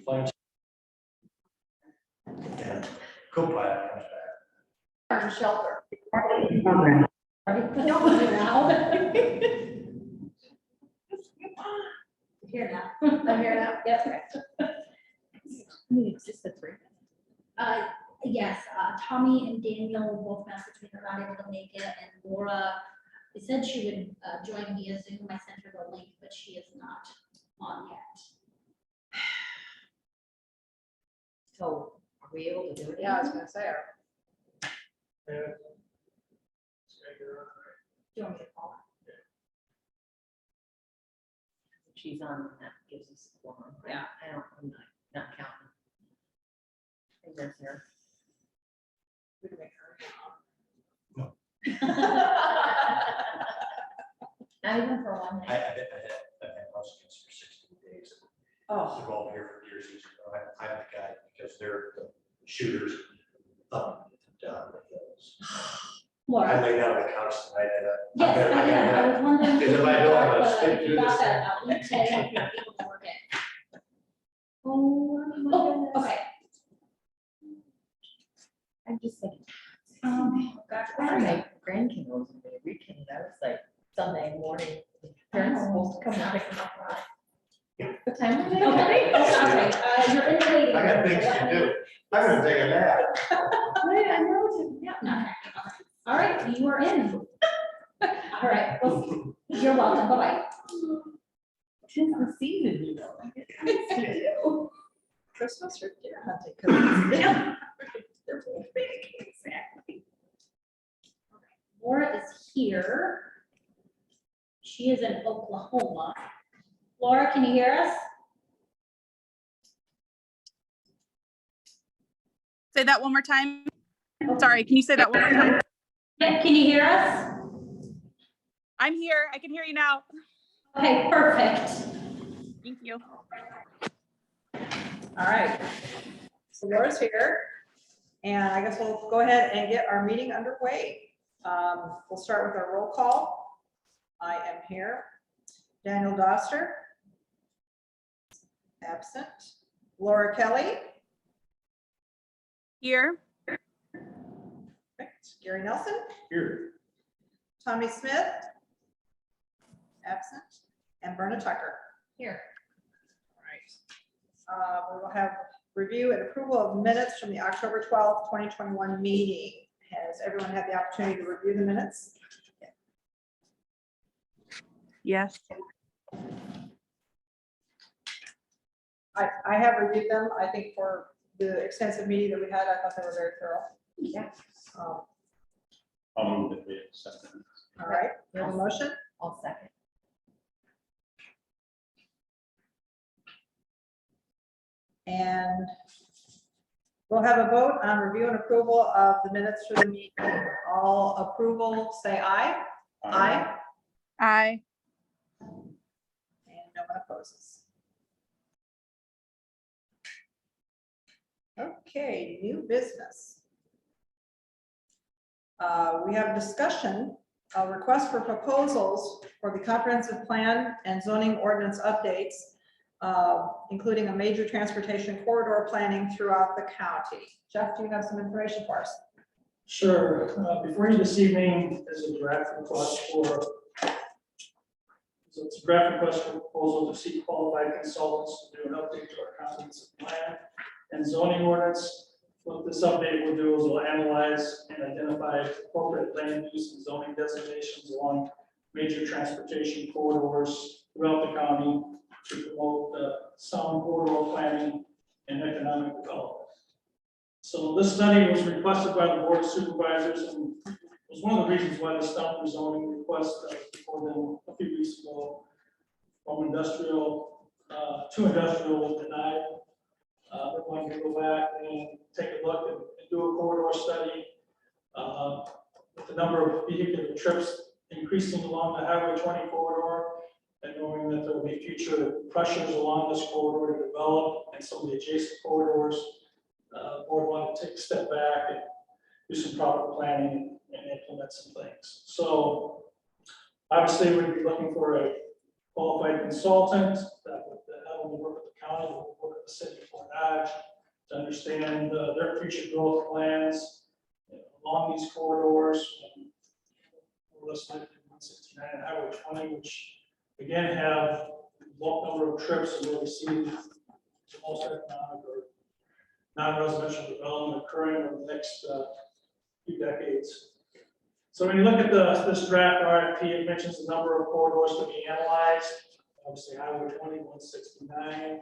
Plain. And co-pilot comes back. Or shelter. Program. Don't do now. Here now. I'm here now. Yep. It's just the three. Yes, Tommy and Daniel both messaged me they're not able to make it, and Laura, they said she would join via Zoom. I sent her the link, but she is not on yet. So are we able to do it? Yeah, I was gonna say. Yeah. Do you want me to call her? She's on, that gives us one. Yeah. I'm not counting. And there's her. We can make her. Not even for 1 I've minute. had Huskies for 16 days. Oh, They've all been here for years. I'm the guy because they're the shooters up and down the hills. I Laura. lay down on the couch tonight. Yes, I did. I was wondering. Because if I don't, I'm gonna if stick you through got this that thing. out, you said if you're able to work it. Oh, my Oh, goodness. okay. I'm just thinking. Gotcha. I had my grandkid was in the weekend. I was like Sunday morning. Parents supposed to come out. What time was it? Okay, okay, you're in the waiting. I got room, things so to let do. me- I'm gonna take a nap. Wait, I know it's. Yeah, not happening. All right, you are in. All right, well, you're welcome, bye-bye. Tis the season, you know. I get things to do. Christmas or deer hunting? 'Cause Yeah. They're both big, exactly. Laura is here. She is in Oklahoma. Laura, can you hear us? Say that one more time. Sorry, can you say that one more time? Yeah, can you hear us? I'm here. I can hear you now. Okay, perfect. Thank you. All right. So Laura's here. And I guess we'll go ahead and get our meeting underway. We'll start with our roll call. I am here. Daniel Doster. Absent. Laura Kelly. Here. Perfect. Gary Nelson. Here. Tommy Smith. Absent. And Berna Tucker. Here. All right. We will have review and approval of minutes from the October 12th, 2021 meeting. Has everyone had the opportunity to review the minutes? Yes. I have reviewed them. I think for the extensive meeting that we had, I thought they were very thorough. Yeah. I'll move it. All right, you have a motion? I'll second. And we'll have a vote on review and approval of the minutes for the meeting. All approval, say aye. Aye. I. And no one opposes. Okay, new business. We have discussion, a request for proposals for the comprehensive plan and zoning ordinance updates, including a major transportation corridor planning throughout the county. Jeff, do you have some information for us? Sure. Before you this evening is a draft request for, so it's a draft request for proposal to seek qualified consultants to do an update to our comprehensive plan and zoning ordinance. What this update will do is we'll analyze and identify appropriate land use and zoning designations along major transportation corridors throughout the county to promote sound corridor planning and economic development. So this study was requested by the Board of Supervisors and was one of the reasons why the stop zoning request before them a few weeks ago from industrial to industrial was denied. We're going to go back and take a look and do a corridor study with the number of vehicular trips increasing along the Highway 20 corridor, and knowing that there will be future pressures along this corridor to develop and some of the adjacent corridors. Board wanted to take a step back and do some proper planning and implement some things. So obviously we'd be looking for a qualified consultant that would not only work with the county, but work with the city for Dodge, to understand their future growth plans along these corridors. More or less like 169 and Highway 20, which again have low number of trips and where we see the most economic or non-residential development occurring over the next few decades. So when you look at this draft RFP, it mentions the number of corridors to be analyzed. Obviously, Highway 20, 169,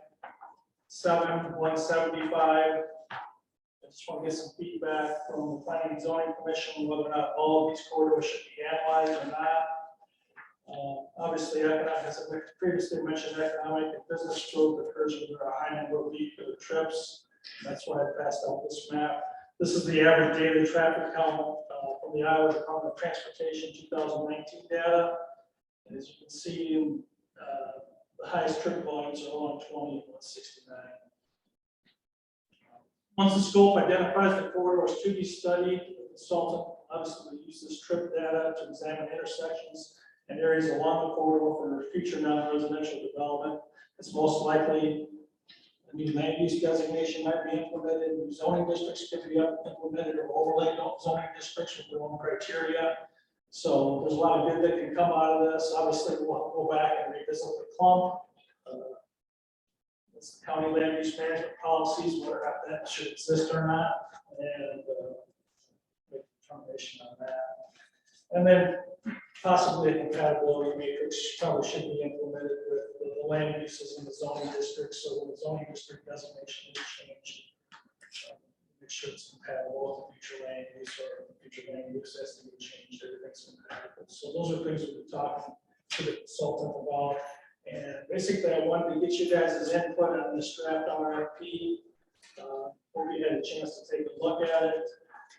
7, 175. I just want to get some feedback from the Planning and Zoning Commission, whether or not all of these corridors should be analyzed or not. Obviously, as I previously mentioned, economic and business growth occurs when there are a high number of vehicular trips. That's why I passed out this map. This is the average daily traffic count from the Iowa Department of Transportation 2019 data. And as you can see, the highest trip volumes are along 20 and 169. Once the scope identifies the corridors to be studied, the consultant obviously will use this trip data to examine intersections and areas along the corridor for future non-residential development. It's most likely a new land use designation might be implemented, new zoning districts could be implemented, or overlay zoning districts with their own criteria. So there's a lot of good that can come out of this. Obviously, we'll go back and revisit the clump. It's the county land use management policies, whether or not that should exist or not, and make a determination on that. And then possibly a compatibility matrix probably should be implemented with the land uses in the zoning district, so when the zoning district designation is changed, make sure it's compatible with the future land use, or the future land use has to be changed, everything's compatible. So those are things we've been talking to the consultant about. And basically, I wanted to get you guys' input on this draft RFP. Hope you had a chance to take a look at it.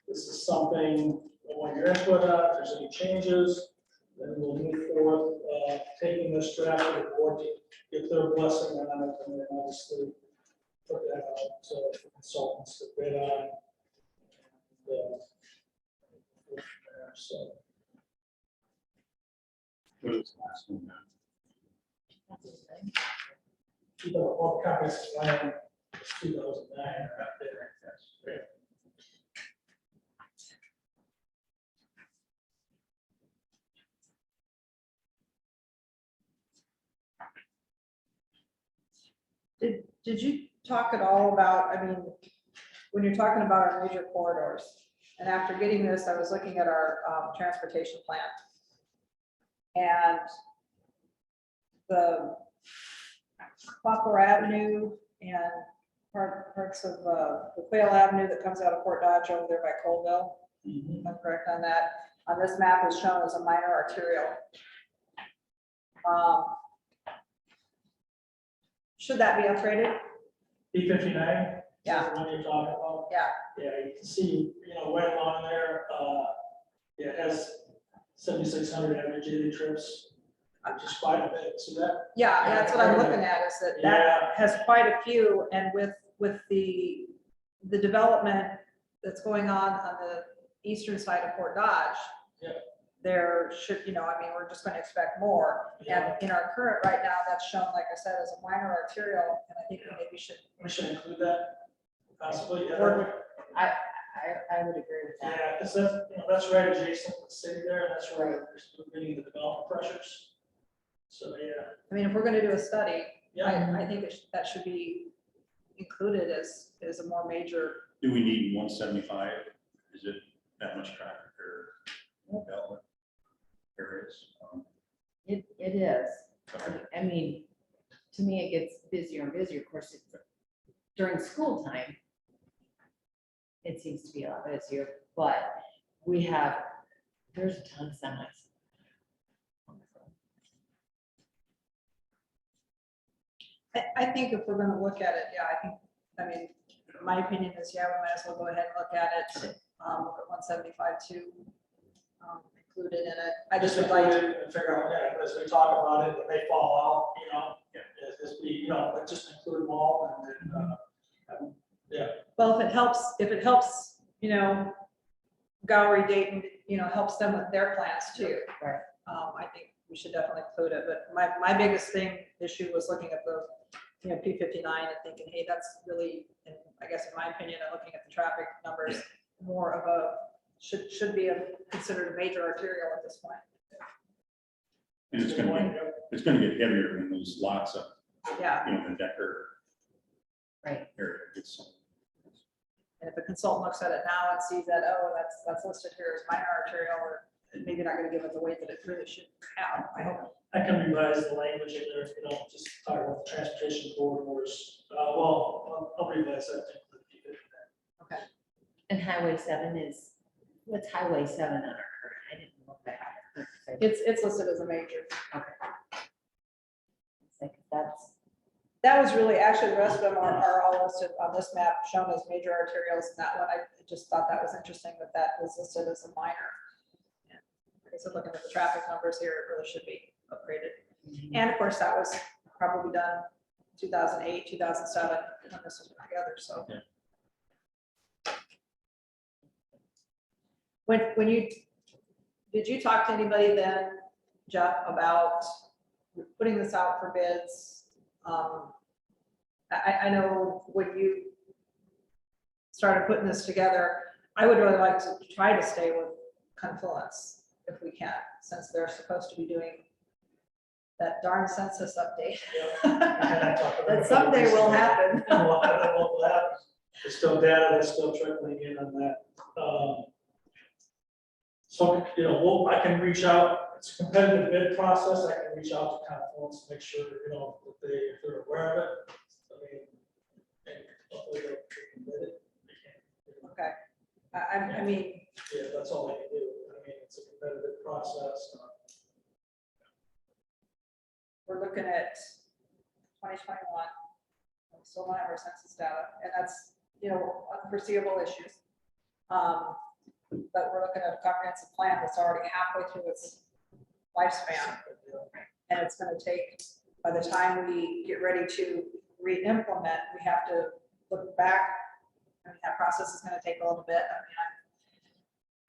This is something I want your input on. If there's any changes, then we'll move forward, taking this draft to the board to get their blessing on it, and then obviously put that out to consultants to bid on. And, so. What is the last one now? All copies of land, 2009 are up there. That's great. Did you talk at all about, I mean, when you're talking about our major corridors, and after getting this, I was looking at our transportation plan. And the Poplar Avenue and parts of the Quail Avenue that comes out of Fort Dodge over there by Colville. Mhm. I'm correct on that. On this map is shown as a minor arterial. Should that be upgraded? E59? Yeah. The one you're talking about? Yeah. Yeah, you can see, right along there, it has 7,600 average daily trips, which is quite a bit. So that, Yeah, that's what I'm looking at, is that Yeah. has quite a few, and with the development that's going on the eastern side of Fort Dodge. Yeah. There should, I mean, we're just gonna expect more. Yeah. And in our current right now, that's shown, like I said, as a minor arterial, and I think we maybe should. we should include that possibly, yeah. Or- I would agree with that. Yeah, because that's right adjacent to the city there, and that's right, we're getting the development pressures. So, yeah. I mean, if we're gonna do a study, Yeah. I think that should be included as a more major. Do we need 175? Is it that much traffic or development areas? It is. Okay. I mean, to me, it gets busier and busier. Of course, it's during school time. It seems to be a lot busier, but there's a ton of semis. I think if we're gonna look at it, I mean, my opinion is, we might as well go ahead and look at it. Look at 175 too, include it in it. I just would like, include it and figure out, as we talk about it, it may fall out, but just include them all and then, well, if it helps, Gowery, Dayton, helps them with their plans too. Right. I think we should definitely include it, but my biggest issue was looking at P59 and thinking, hey, that's really, and I guess in my opinion, and looking at the traffic numbers, more of a, should be considered a major arterial at this point. And it's gonna get heavier when those lots of, Yeah, the Decker Right. area gets. and if a consultant looks at it now and sees that, oh, that's listed here as minor arterial, or maybe not gonna give it the weight that it really should have, I hope. I can revise the language in there, just talk about the transportation corridors. I'll revise that. Okay. And Highway 7 is, what's Highway 7 on our current? I didn't look that up. It's listed as a major. It's like, that's, That was really, actually, the rest of them are all listed on this map, shown as major arterials, and that one, I just thought that was interesting that that was listed as a minor. And like I said, looking at the traffic numbers here, it really should be upgraded. And of course, that was probably done 2008, 2007, when this was put together, so. Yeah. When did you talk to anybody then, Jeff, about putting this out for bids? I know when you started putting this together, I would really like to try to stay with Confluence if we can, since they're supposed to be doing that darn census update. That someday will happen. There's still data that's still trickling in on that. So, I can reach out, it's a competitive bid process, I can reach out to Confluence, make sure, that if they're aware of it. I mean, and hopefully they'll commit it. Okay, I mean, Yeah, that's all I can do. I mean, it's a competitive process. we're looking at 2021. We still don't have our census data, and that's, unforeseeable issues. But we're looking at a comprehensive plan that's already halfway through its lifespan. And it's gonna take, by the time we get ready to re-implement, we have to look back. I mean, that process is gonna take a little bit.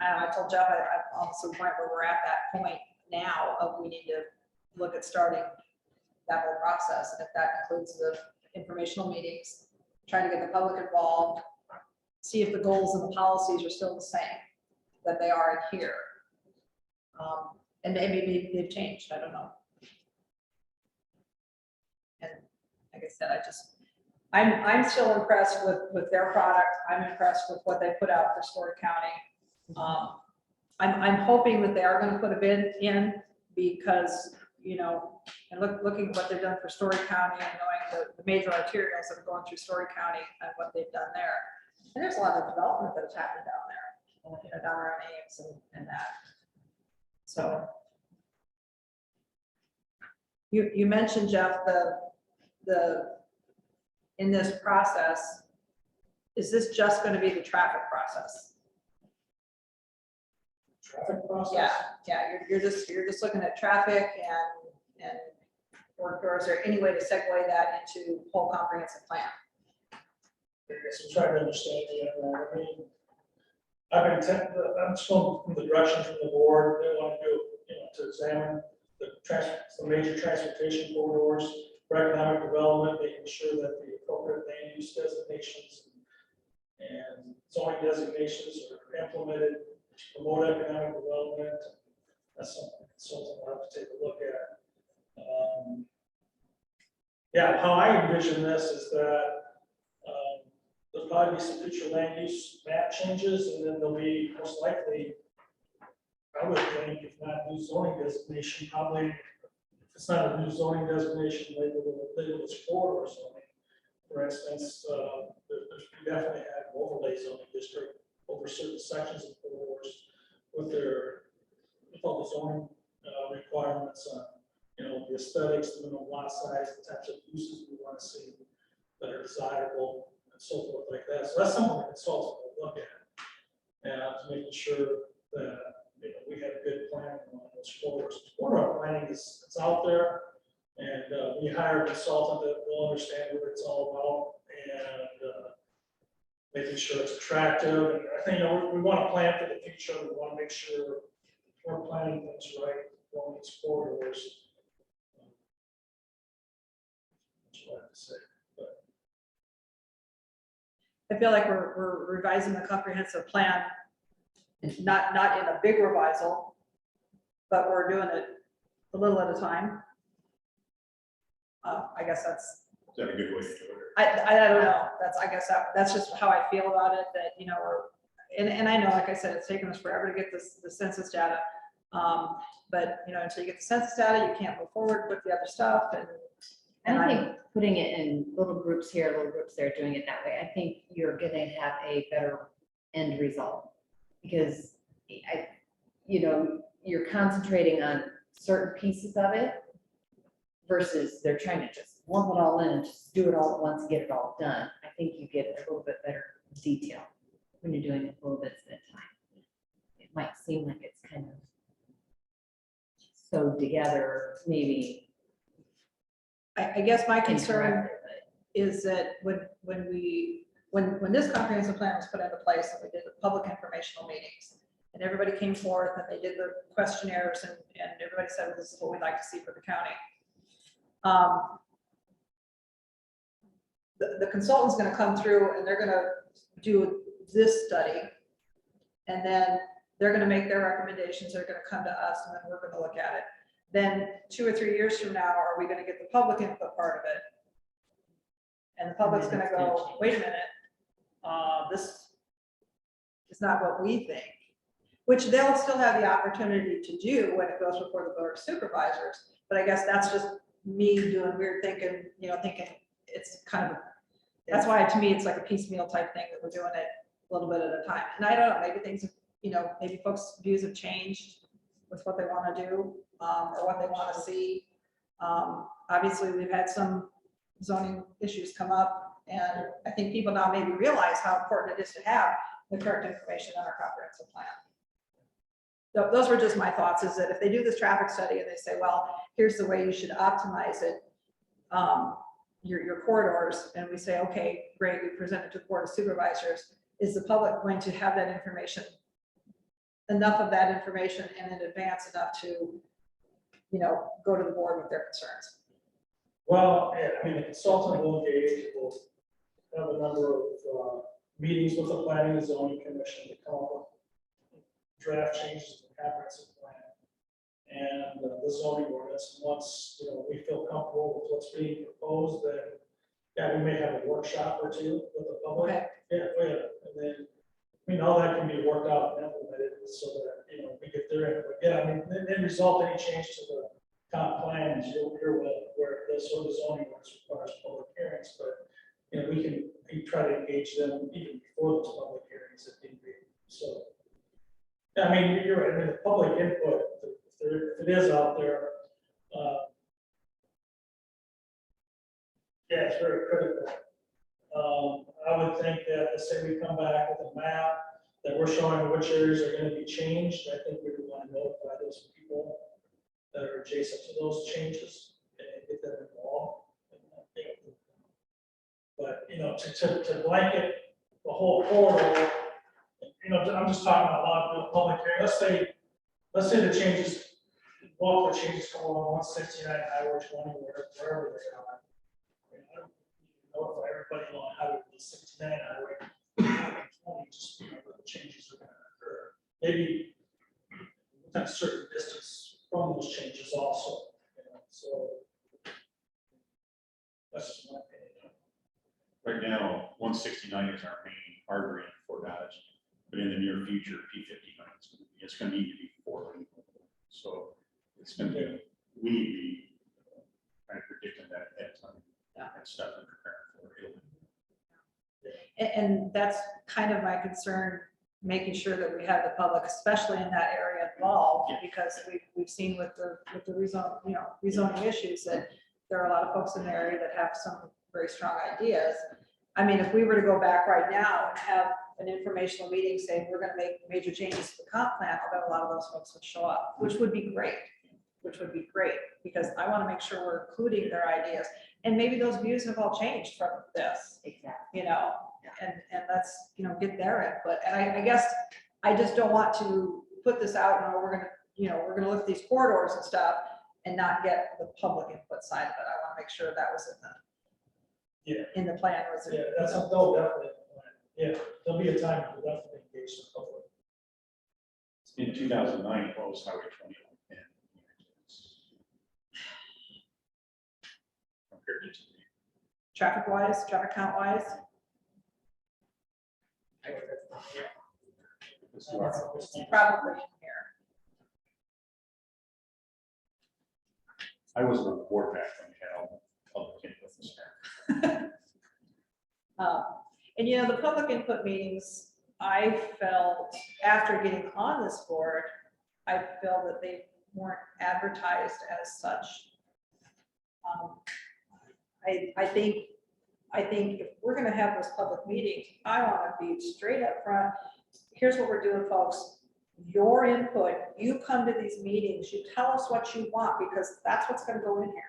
I don't know, I told Jeff, I'm almost to the point where we're at that point now of we need to look at starting that whole process. And if that includes the informational meetings, trying to get the public involved, see if the goals and the policies are still the same that they are in here. And maybe they've changed, I don't know. And like I said, I'm still impressed with their product. I'm impressed with what they put out for Story County. I'm hoping that they are going to put a bid in because, and looking at what they've done for Story County and knowing the major arterials that are going through Story County and what they've done there. And there's a lot of development that has happened down there, down around Ames and that. So you mentioned, Jeff, in this process, is this just going to be the traffic process? Traffic process? Yeah, you're just looking at traffic and or is there any way to segue that into whole comprehensive plan? I'm trying to understand I mean, I'm just going from the direction from the board. They want to do, to examine the major transportation corridors for economic development, making sure that the appropriate land use designations and zoning designations are implemented to promote economic development. That's something we'll have to take a look at. Yeah, how I envision this is that there'll probably be some future land use map changes, and then there'll be most likely, I would think, if not new zoning designation, probably, if it's not a new zoning designation, labeled as corridor zoning. For instance, we definitely have overlay zoning district over certain sections of corridors with all the zoning requirements on, the aesthetics, the minimum lot size, the types of uses we want to see that are desirable, and so forth like that. So that's something the consultant will look at, and making sure that we have good planning on those corridors. Corridor planning it's out there, and we hire a consultant that will understand what it's all about, and making sure it's attractive. And I think we want to plan for the future. We want to make sure we're planning things right along these corridors. she'll have to say. But I feel like we're revising the comprehensive plan, not in a big revisal, but we're doing it a little at a time. I guess that's, Is that a good way to do it? I don't know, I guess that's just how I feel about it, that, you know, and I know, like I said, it's taken us forever to get the census data. But, you know, until you get the census data, you can't move forward with the other stuff, and I think putting it in little groups here, little groups there, doing it that way, I think you're gonna have a better end result. Because you're concentrating on certain pieces of it versus they're trying to just lump it all in and just do it all at once and get it all done. I think you get a little bit better detail when you're doing it a little bit at a time. It might seem like it's kind of sewed together, maybe. I guess my concern incorrectly, but is that when this comprehensive plan was put into place, and we did the public informational meetings, and everybody came forth and they did the questionnaires, and everybody said, well, this is what we'd like to see for the county. The consultant's gonna come through and they're gonna do this study, and then they're gonna make their recommendations, they're gonna come to us, and then we're gonna look at it. Then 2 or 3 years from now, are we gonna get the public input part of it? And the public's then gonna it's gonna go, change. wait a minute, this is not what we think, which they'll still have the opportunity to do when it goes before the board of supervisors. But I guess that's just me doing weird thinking, thinking it's kind of, that's why to me, it's like a piecemeal type thing that we're doing it a little bit at a time. And I don't know, maybe things, maybe folks' views have changed with what they want to do, or what they want to see. Obviously, we've had some zoning issues come up, and I think people now maybe realize how important it is to have the correct information on our comprehensive plan. So those were just my thoughts, is that if they do this traffic study and they say, well, here's the way you should optimize it, your corridors, and we say, okay, great, we present it to the board of supervisors, is the public going to have that information, enough of that information and in advance enough to, go to the board with their concerns? well, I mean, the consultant will engage, will have a number of meetings with the planning and zoning commission to come up with draft changes to the comprehensive plan and the zoning ordinance. Once, we feel comfortable with what's being proposed, then, yeah, we may have a workshop or two with the public. Okay. Yeah, and then, all that can be worked out and implemented so that, we get their input. Yeah, I mean, then result any change to the comp plan is you're where this or the zoning ordinance requires public hearings, but, we try to engage them even before those public hearings if need be. So, yeah, I mean, you're right. I mean, the public input, if it is out there, yeah, it's very critical. I would think that, let's say we come back with a map that we're showing which areas are going to be changed. I think we would want to notify those people that are adjacent to those changes and get them involved. But, to blanket the whole corridor, I'm just talking about a lot of public area. Let's say the changes, bulk of the changes come along 169 Highway 20, wherever they are. I don't notify everybody along Highway 69 Highway 20, just where the changes are going to occur. Maybe within a certain distance from those changes also. So that's just my opinion. Right now, 169 is our main artery in Fort Dodge, but in the near future, P59 it's going to need to be 4 lane. So it's going to be, we need to be kind of predicting that ahead of time. Yeah. And stuff and preparing for it. And that's kind of my concern, making sure that we have the public, especially in that area, involved, because we've seen with the rezoning issues that there are a lot of folks in the area that have some very strong ideas. I mean, if we were to go back right now and have an informational meeting saying we're going to make major changes to the comp plan, I bet a lot of those folks would show up, which would be great, because I want to make sure we're including their ideas. And maybe those views have all changed from this, exactly. and let's, get their input. And I guess I just don't want to put this out and we're going to look at these corridors and stuff and not get the public input side of it. I want to make sure that was Yeah. in the plan, was Yeah, it? that's, they'll definitely, yeah, there'll be a time to definitely engage the public. In 2009, what was Highway 20 like then? Compared to today. Traffic wise, traffic count wise? Let's do our- Probably in here. I wasn't on the board back when we had all public input and stuff. And you know, the public input meetings, I felt, after getting on this board, I felt that they weren't advertised as such. I think if we're gonna have those public meetings, I wanna be straight up front. Here's what we're doing, folks. Your input, you come to these meetings, you tell us what you want, because that's what's gonna go in here.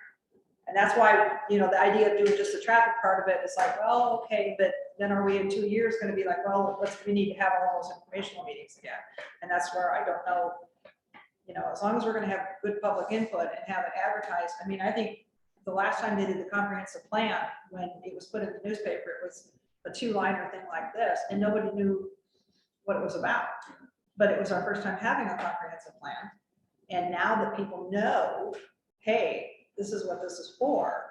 And that's why, you know, the idea of doing just the traffic part of it is like, well, okay, but then are we in 2 years gonna be like, well, we need to have all those informational meetings again? And that's where I don't know, you know, as long as we're gonna have good public input and have it advertised, I mean, I think the last time they did the comprehensive plan, when it was put in the newspaper, it was a 2-liner thing like this, and nobody knew what it was about. But it was our first time having a comprehensive plan. And now that people know, hey, this is what this is for,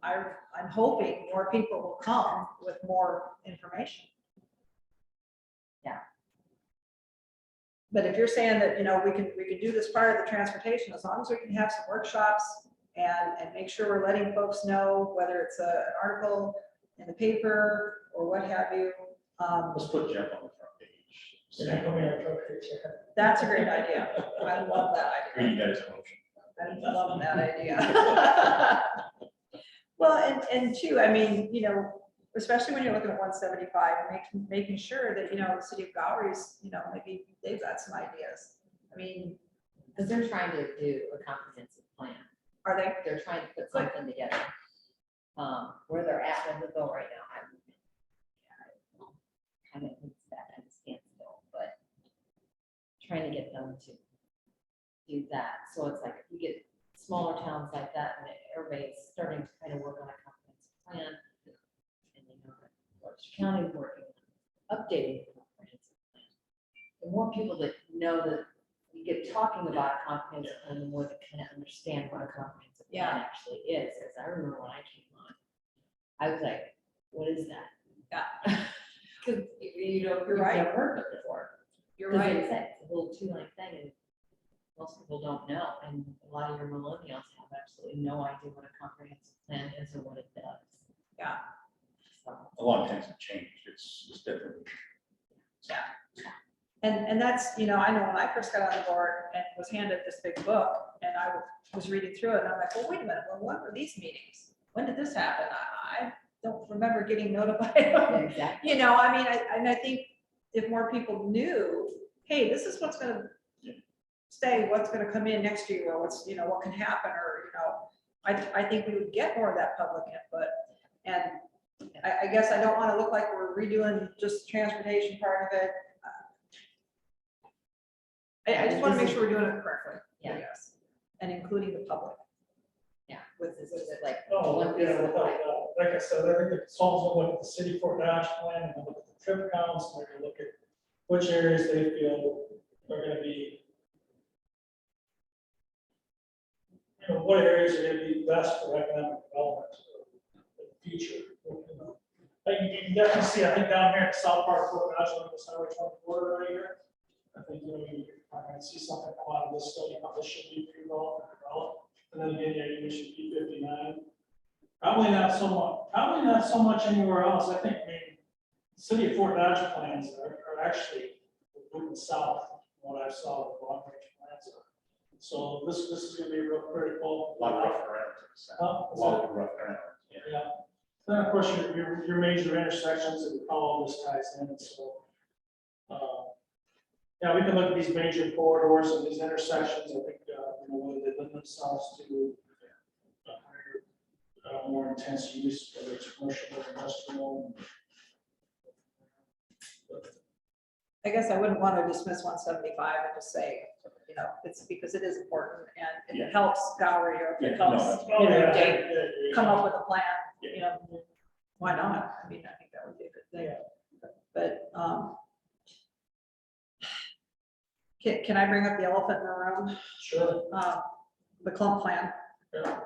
I'm hoping more people will come with more information. Yeah. But if you're saying that, you know, we can do this part of the transportation, as long as we can have some workshops and make sure we're letting folks know, whether it's an article in the paper or what have you. Let's put Jeff on the front page. Yeah, come here, come here. That's a great idea. I love that We idea. need that as a motion. I love that idea. Well, and two, I mean, you know, especially when you're looking at 175, making sure that, you know, the city of Gallery's, you know, maybe they've got some ideas. I mean, Because they're trying to do a comprehensive plan. are they? They're trying to put something together. Where they're at with the bill right now, kind of needs that kind of standstill, but trying to get them to do that. So it's like you get smaller towns like that, and everybody's starting to kind of work on a comprehensive plan. And they know that Webster County is working on updating the comprehensive plan. The more people that know that you get talking about a comprehensive plan, the more they kind of understand what a comprehensive plan actually is. Because I remember when I came on, I was like, what is that? Yeah. Because you don't, You're you've right. never heard of it before. You're Because right. it's a little 2-line thing, and most people don't know, and a lot of your millennials have absolutely no idea what a comprehensive plan is or what it does. Yeah. So, A lot of things have changed. It's different. And that's, you know, I know when I first got on the board and was handed this big book and I was reading through it and I'm like, well, wait a minute, well, what were these meetings? When did this happen? I don't remember getting notified. exactly. You know, I mean, I think if more people knew, hey, this is what's gonna stay, what's gonna come in next year, or what's, you know, what can happen, or, you know, I think we would get more of that public input. And I guess I don't wanna look like we're redoing just the transportation part of it. I just wanna make sure we're doing it correctly. Yeah. Yes, and including the public. Yeah. With This is like Oh, one piece yeah, of the pie. like I said, I think the consultants will look at the city Fort Dodge plan, and they'll look at the trip counts, and they're gonna look at which areas they feel are gonna be, you know, what areas are gonna be best for economic development in the future. You know. Like you can definitely see, I think down here in the south part of Fort Dodge, on this Highway 24 right here, I think, you know, you're gonna see something come out of this study, how this should be redeveloped and developed. And then again, yeah, you should be 59. Probably not so much anywhere else. I think, I mean, the city of Fort Dodge plans are actually moving south, from what I saw with long range plans are. So this is gonna be real critical. A lot of rough around. A lot of rough around. Yeah. Yeah. Then, of course, your major intersections and how all this ties in, so. Yeah, we can look at these major corridors and these intersections, I think, you know, whether they lend themselves to more intense use, whether it's commercial or industrial. I guess I wouldn't want to dismiss 175 and just say, you know, it's because it is important and if Yeah. it helps Gallery or if Yeah, it no, helps, that's- you know, Dave come up with a plan, you know. why not? I mean, I think that would be a good thing. But, can I bring up the elephant in the room? Sure. The clump plan. Yeah.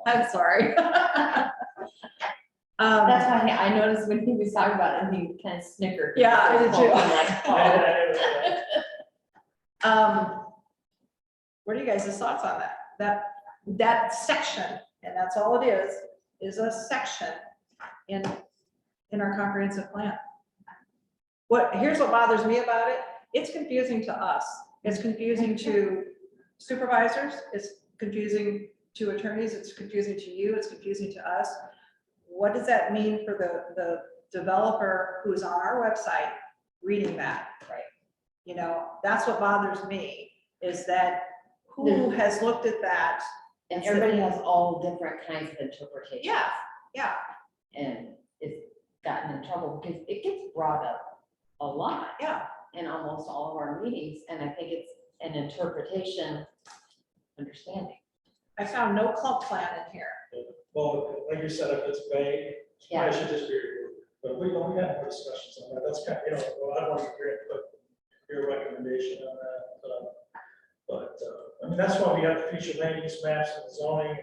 I'm sorry. That's why I noticed when he was talking about it, and he kind of snickered. Yeah, I did too. I'm like, oh. What are you guys' thoughts on that? That section, and that's all it is a section in our comprehensive plan. Here's what bothers me about it. It's confusing to us. It's confusing to supervisors. It's confusing to attorneys. It's confusing to you. It's confusing to us. What does that mean for the developer who's on our website reading that? Right. You know, that's what bothers me, is that who has looked at that? And everybody has all different kinds of interpretations. Yeah. And it's gotten in trouble because it gets brought up a lot. Yeah. In almost all of our meetings, and I think it's an interpretation understanding. I found no clump plan in here. Well, like you said, if it's vague, Yeah. I should just be removed. But we don't have more discussions on that. That's kind of, well, I want to hear it, but your recommendation on that. I mean, that's why we have the future land use maps and zoning,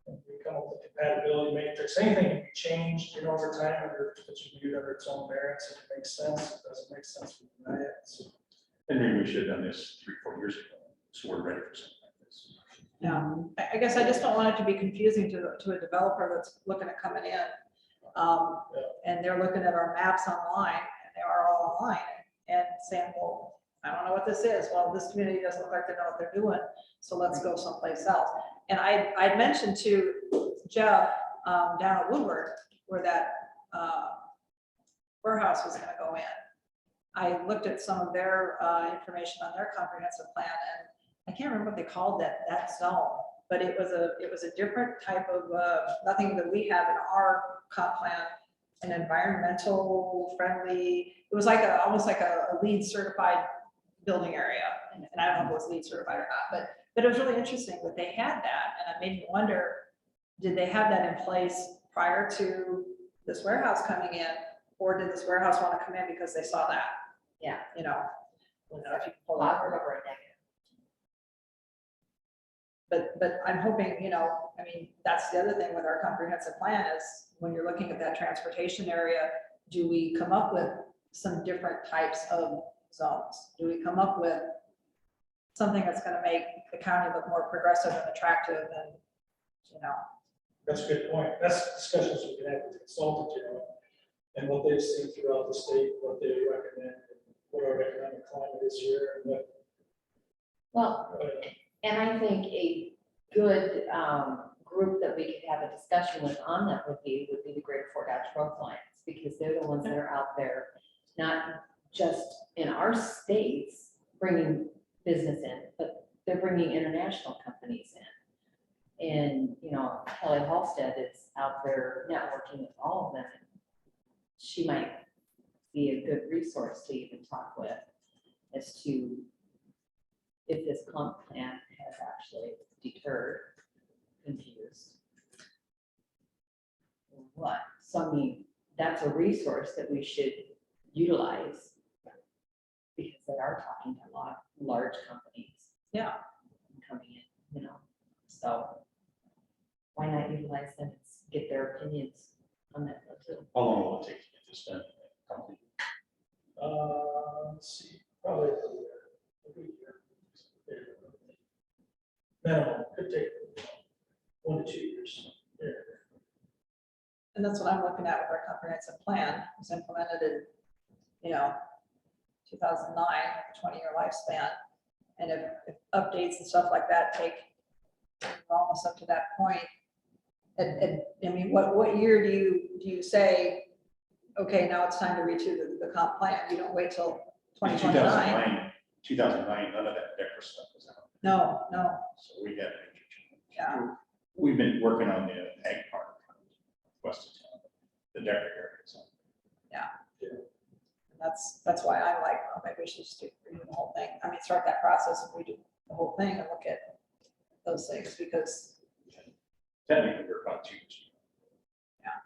and we come up with the compatibility matrix. Anything can be changed, over time, under it's reviewed under its own merits. If it makes sense, if it doesn't make sense, we deny it. So, And maybe we should have done this 3-4 years ago, so we're ready for something like this. Yeah, I guess I just don't want it to be confusing to a developer that's looking at coming in. And they're looking at our maps online, and they are all online, and saying, well, I don't know what this is. Well, this community doesn't look like they know what they're doing, so let's go someplace else. And I mentioned to Jeff down at Woodward where that warehouse was gonna go in. I looked at some of their information on their comprehensive plan, and I can't remember what they called that zone, but it was a different type of, nothing that we have in our comp plan, an environmental friendly, it was like almost like a LEED certified building area. And I don't know if it was LEED certified or not, but it was really interesting that they had that. And it made me wonder, did they have that in place prior to this warehouse coming in? Or did this warehouse want to come in because they saw that? Yeah. You know, if you can pull Positive out. or negative. But I'm hoping, I mean, that's the other thing with our comprehensive plan is when you're looking at that transportation area, do we come up with some different types of zones? Do we come up with something that's going to make the county look more progressive and attractive and, that's a good point. That's discussions we can have with the consultant, and what they've seen throughout the state, what they recommend, and what our economic climate is here, and what. Well, and I think a good group that we could have a discussion with on that would be the Greater Fort Dodge Road clients, because they're the ones that are out there, not just in our states bringing business in, but they're bringing international companies in. And, Kelly Halstead is out there networking with all of them. She might be a good resource to even talk with as to if this comp plan has actually deterred, confused, or what. So I mean, that's a resource that we should utilize because they are talking to a lot of large companies. Yeah. Coming in, so why not utilize them and get their opinions on that too? How long will it take to get this done? Let's see, probably a year. Minimum, could take 1 to 2 years. Yeah. and that's what I'm looking at with our comprehensive plan. It was implemented in, 2009, 20-year lifespan. And if updates and stuff like that take almost up to that point, and I mean, what year do you say, okay, now it's time to reach the comp plan? You don't wait till In 2029. 2009, none of that DECRA stuff was out. No. So we had major change. Yeah. We've been working on the ag part west of town, the DECRA area. So That's why I'm like, well, maybe we should just do the whole thing. I mean, start that process and we do the whole thing and look at those things, because technically, we're about about 2 years.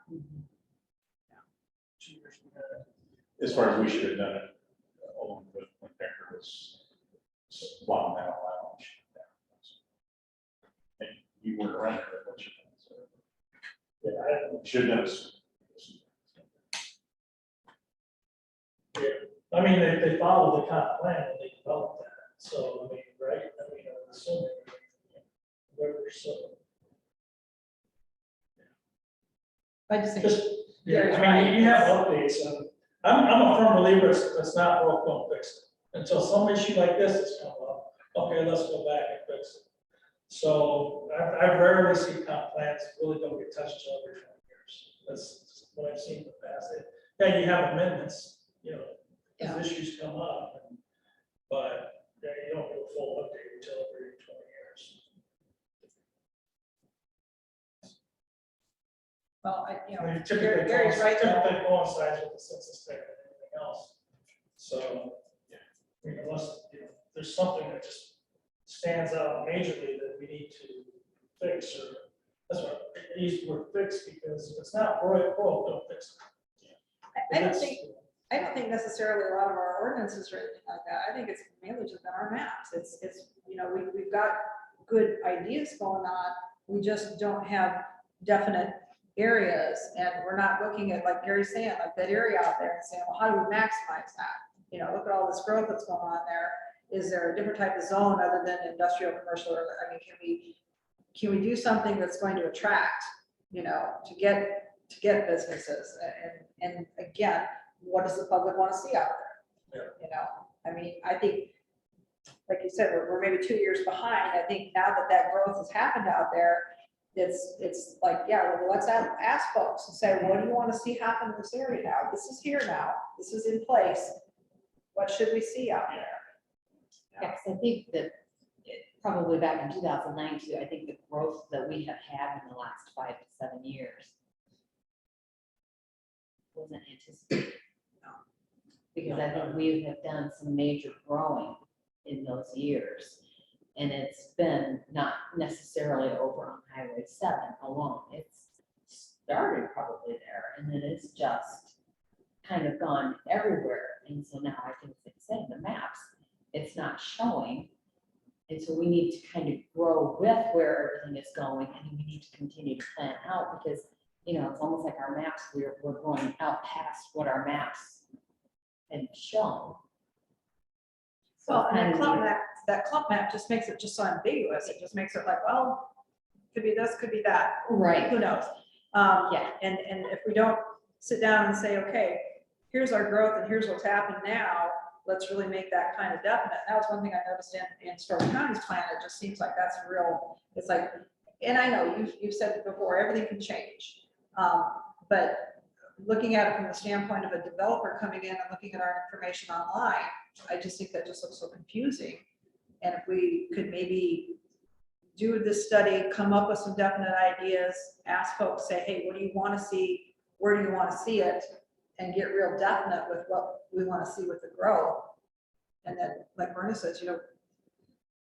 Mhm. 2 years we had. As far as we should have done it along with when Becker was blowing that all out. And you weren't around there, what you think? So, Yeah, I, should have done it. I mean, they followed the comp plan when they developed that, so, I mean, right, I mean, I'm assuming, whatever, so. I just think. Just, yeah, Gary's I mean, right. you have updates, and I'm a firm believer, it's not broke, don't fix it. Until some issue like this has come up, okay, let's go back and fix it. So, I rarely see comp plans really don't get touched till every 20 years. That's what I've seen in the past. Yeah, you have amendments, you know, Yeah. as issues come up, but yeah, you don't do a full update until every 20 years. Well, I mean, Gary's right, though. typically coincides with the census data and everything else. So, yeah, I mean, unless, you know, there's something that just stands out majorly that we need to fix, or, that's what, I use the word fix, because if it's not broke, don't fix it. I don't think necessarily a lot of our ordinances or anything like that. I think it's mainly just in our maps. It's, you know, we've got good ideas going on. We just don't have definite areas, and we're not looking at, like Gary's saying, like that area out there and saying, well, how do we maximize that? You know, look at all this growth that's going on there. Is there a different type of zone other than industrial, commercial, or, I mean, can we do something that's going to attract, you know, to get businesses? And again, what does the public want to see out there? You know, I mean, I think, like you said, we're maybe 2 years behind. I think now that growth has happened out there, it's like, yeah, well, let's ask folks and say, what do you want to see happen in this area now? This is here now. This is in place. What should we see out there? Yeah, because I think that probably back in 2009 too, I think the growth that we have had in the last 5 to 7 years wasn't anticipated. Because I think we have done some major growing in those years. And it's been not necessarily over on Highway 7 alone. It's started probably there, and then it's just kind of gone everywhere. And so now I think it's in the maps, it's not showing. And so we need to kind of grow with where everything is going, and we need to continue to plan out, because, you know, it's almost like our maps, we're going out past what our maps had shown. So Well, it's and kind of neat. that clump map just makes it just so ambiguous. It just makes it like, well, could be this, could be that. Right. Who knows? Yeah. And if we don't sit down and say, okay, here's our growth and here's what's happened now, let's really make that kind of definite. That was one thing I noticed in Stark County's plan. It just seems like that's a real, it's like, and I know you've said it before, everything can change. But looking at it from the standpoint of a developer coming in and looking at our information online, I just think that just looks so confusing. And if we could maybe do this study, come up with some definite ideas, ask folks, say, hey, what do you want to see? Where do you want to see it? And get real definite with what we want to see with the growth. And then, like Verna says, you know,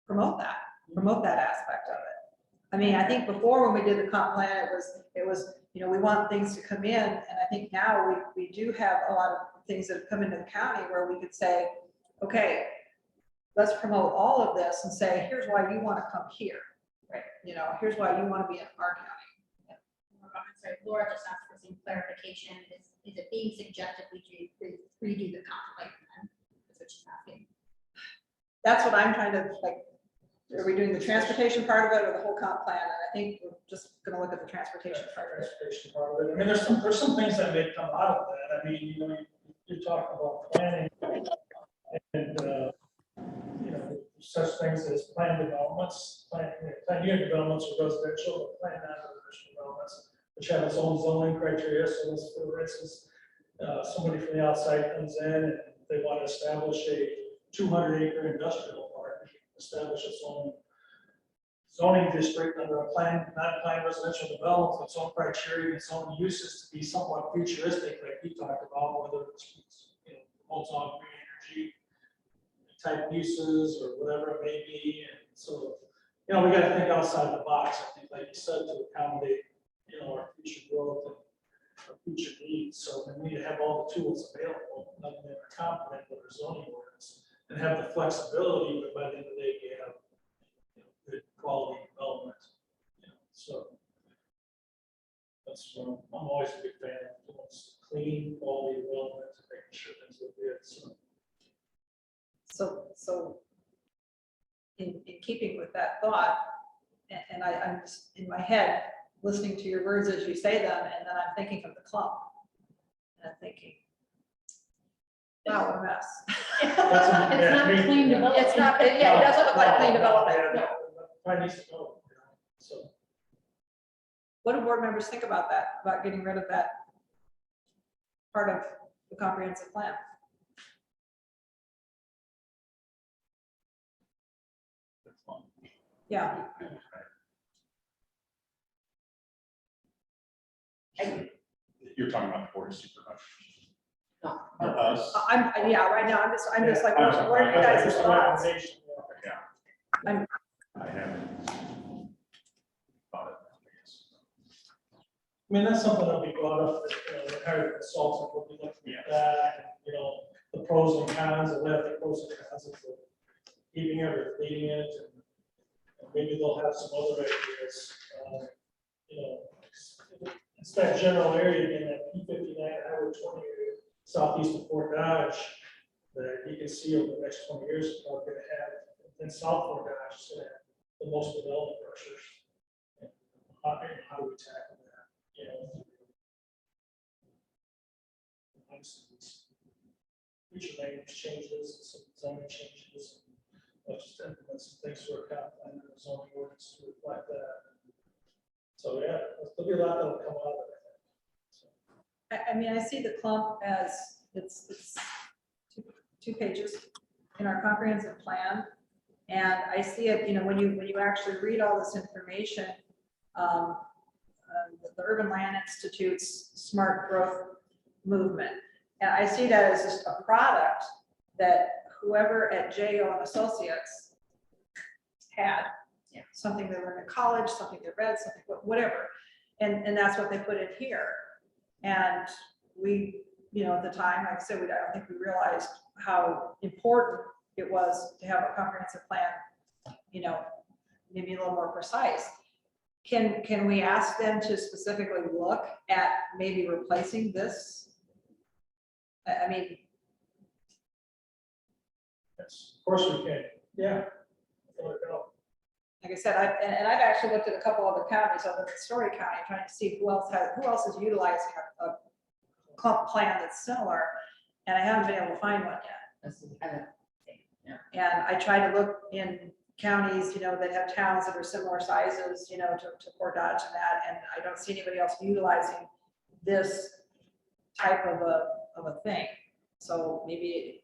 promote that aspect of it. I mean, I think before when we did the comp plan, it was, you know, we want things to come in. And I think now we do have a lot of things that have come into the county where we could say, okay, let's promote all of this and say, here's why you want to come here. Right. You know, here's why you want to be in our county. I'm sorry, Laura just asked for some clarification. Is it being suggested we redo the comp plan? That's what she's asking. That's what I'm trying to, like, are we doing the transportation part of it or the whole comp plan? And I think we're just gonna look at the transportation part of it. Transportation part of it. I mean, there's some things that may come out of that. I mean, you know, you talk about planning and, you know, such things as plan developments, plan unit developments or residential, or plan non-residential developments, which have its own zoning criteria. So let's, for instance, somebody from the outside comes in and they want to establish a 200-acre industrial park, establish its own zoning district under a plan, non-planned residential development, its own criteria, its own uses to be somewhat futuristic, like we talked about, whether it's, you know, holds on green energy type uses or whatever it may be. And so, you know, we got to think outside the box, I think, like you said, to accommodate, you know, future needs. So we need to have all the tools available, not only in our comp plan, but our zoning ordinance, and have the flexibility, but by the end of the day, you have, you know, good quality development. You know, so that's what I'm always a big fan of, doing clean quality development, and making sure things look good. So in keeping with that thought, and I'm just in my head, listening to your words as you say them, and then I'm thinking of the club. And I'm thinking, wow, what a mess. It's not clean development. It's not, yeah, it doesn't look like clean development, Yeah, no. probably needs to go, you know, so. What do board members think about that, about getting rid of that part of the comprehensive plan? That's fine. Yeah, You're talking about the board of supervisors. No. Or us? yeah, right now, I'm just like, Yeah, what are you guys' Just a thoughts? recommendation, Yeah. I'm- I haven't thought of that, I guess. I mean, that's something that'll be brought up, that, you know, the hired consultant will be looking at that, and, you know, the pros and cons, and what are the pros and cons of keeping it or leaving it, and maybe they'll have some other ideas. You know, it's that general area in that P59 Highway 20 area, southeast of Fort Dodge, that you can see over the next 20 years, is probably going to have, in South Fort Dodge, is going to have the most development pressures. And how do we tackle that? You know, obviously, these future language changes, and some zoning changes, and let's just implement some things for our comp plan and the zoning ordinance to reflect that. So yeah, there'll be a lot that'll come out of it. So, I mean, I see the clump as, it's two pages in our comprehensive plan. And I see it, you know, when you actually read all this information, the Urban Land Institute's smart growth movement. And I see that as just a product that whoever at J.O. and Associates had. Yeah. Something they learned in college, something they read, something, whatever. And that's what they put in here. And we, you know, at the time, like I said, I don't think we realized how important it was to have a comprehensive plan, you know, maybe a little more precise. Can we ask them to specifically look at maybe replacing this? I mean, yes, of course we can. Yeah. There we go. like I said, I've actually looked at a couple other counties other than Story County, trying to see who else is utilizing a clump plan that's similar, and I haven't been able to find one yet. And I try to look in counties, you know, that have towns that are similar sizes, you know, to Fort Dodge and that, and I don't see anybody else utilizing this type of a thing. So maybe,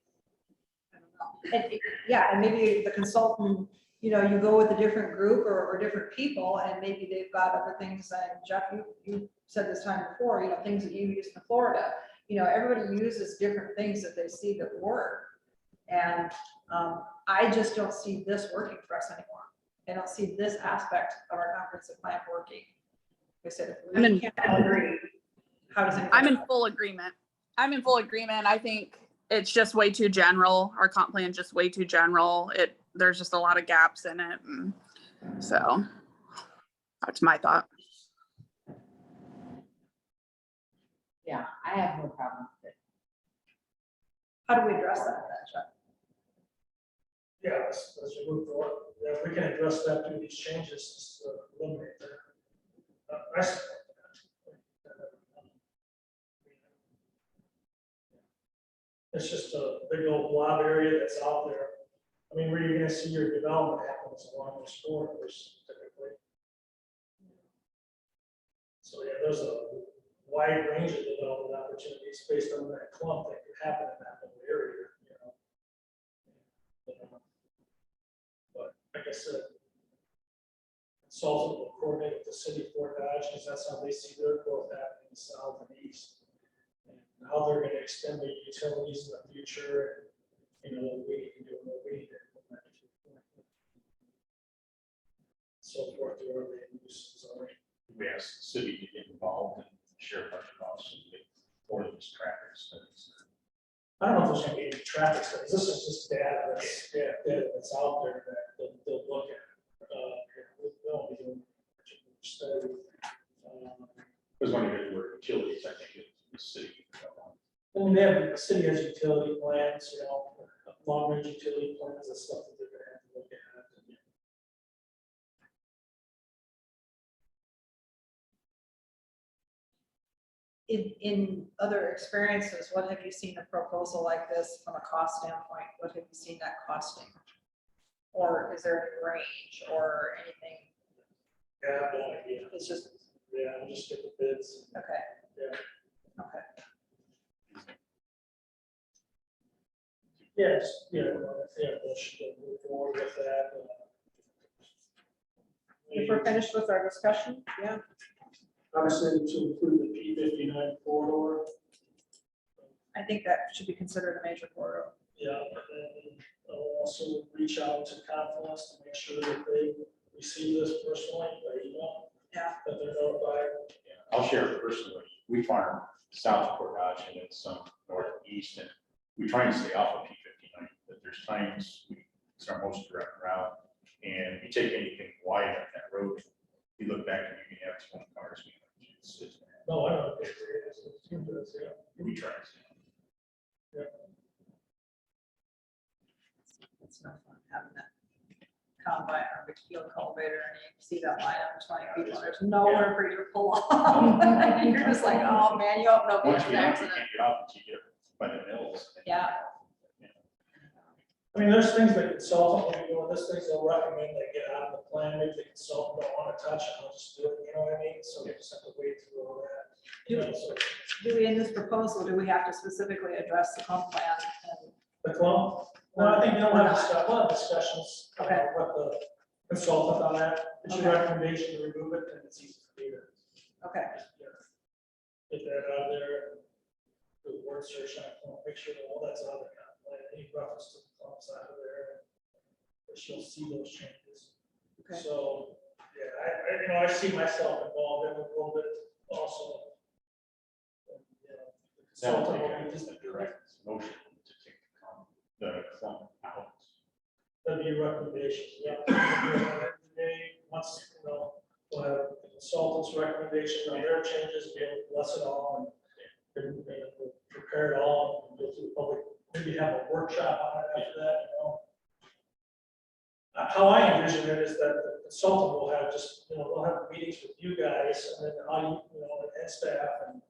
I don't know. And yeah, and maybe the consultant, you know, you go with a different group or different people, and maybe they've got other things. And Jeff, you said this time before, you know, things that you use in Florida. You know, everybody uses different things that they see that work. And I just don't see this working for us anymore. I don't see this aspect of our comprehensive plan working. Like I said, if we can't agree, how does it? I'm in full agreement. I think it's just way too general. Our comp plan is just way too general. There's just a lot of gaps in it. And so that's my thought. Yeah, I have no problem with it. How do we address that, Jeff? Yeah, as we move forward, yeah, if we can address that through these changes, eliminate that. I support that. It's just a big old blob area that's out there. I mean, where you're gonna see your development happen is along those corridors typically. So yeah, there's a wide range of development opportunities based on that clump that could happen in that little area, you know. But like I said, consultant will coordinate with the city of Fort Dodge, because that's how they see their growth happening in the south and east. And how they're gonna extend their utilities in the future, and, you know, what we can do and what we need to implement. So forth, to our land use zoning. We asked the city to get involved and share budget costs, and they I don't know if there's gonna be any traffic studies, this is just data that's out there that they'll look at. They'll be doing a study. Because when you get the word utilities, I think it's the city. I mean, the city has utility plans, you know, long range utility plans and stuff that they're gonna have to look at. In other experiences, what have you seen a proposal like this from a cost standpoint? What have you seen that costing? Or is there any range or anything? Yeah, I have no idea. It's just, Yeah, we'll just get the bids. okay. Yeah. Okay. Yes, yeah, we should move forward with that. If we're finished with our discussion, yeah. Obviously, to include the P59 corridor. I think that should be considered a major corridor. Yeah, and then I'll also reach out to Confluence to make sure that they receive this personally by email. Yeah. That they're notified. Yeah, I'll share it personally. We farm south of Portage and it's northeast, and we try and stay off of P59, but there's times it's our most direct route. And if you take anything wide up that road, you look back and you can have 20 cars. It's No, I don't know. Yeah. we try. It's no fun having that combine or big field cultivator and you see that line up 20 people, and there's nowhere for you to pull off. You're just like, oh man, you hope nobody Once has you an get accident. up until you get by the mills. Yeah. I mean, there's things that consultant, when you're doing this, things they'll recommend they get out of the plan, maybe the consultant don't want to touch it, they'll just do it, you know what I mean? So you just have to wait through all that. You know, so Do we, in this proposal, do we have to specifically address the comp plan? And the clump, well, I think they'll have discussions Okay. about the consultant on that. It's your Okay. recommendation to remove it, and it's easy to do that. Okay, Get that out of there, do a word search on it, make sure that all that's out of the comp plan, any reference to the clumps out of there. But you'll see those changes. okay. So, yeah, I see myself involved in it a little bit also. You know, the That will consultant take will be a just direct motion to take the clump out. that'd be a recommendation, yeah. Once, you know, we'll have the consultant's recommendation on their changes, be able to bless it all and we'll prepare it all, and go through the public, maybe have a workshop on it after that, you know. How I envision it is that the consultant will have just, you know, we'll have meetings with you guys and then how you know, and staff and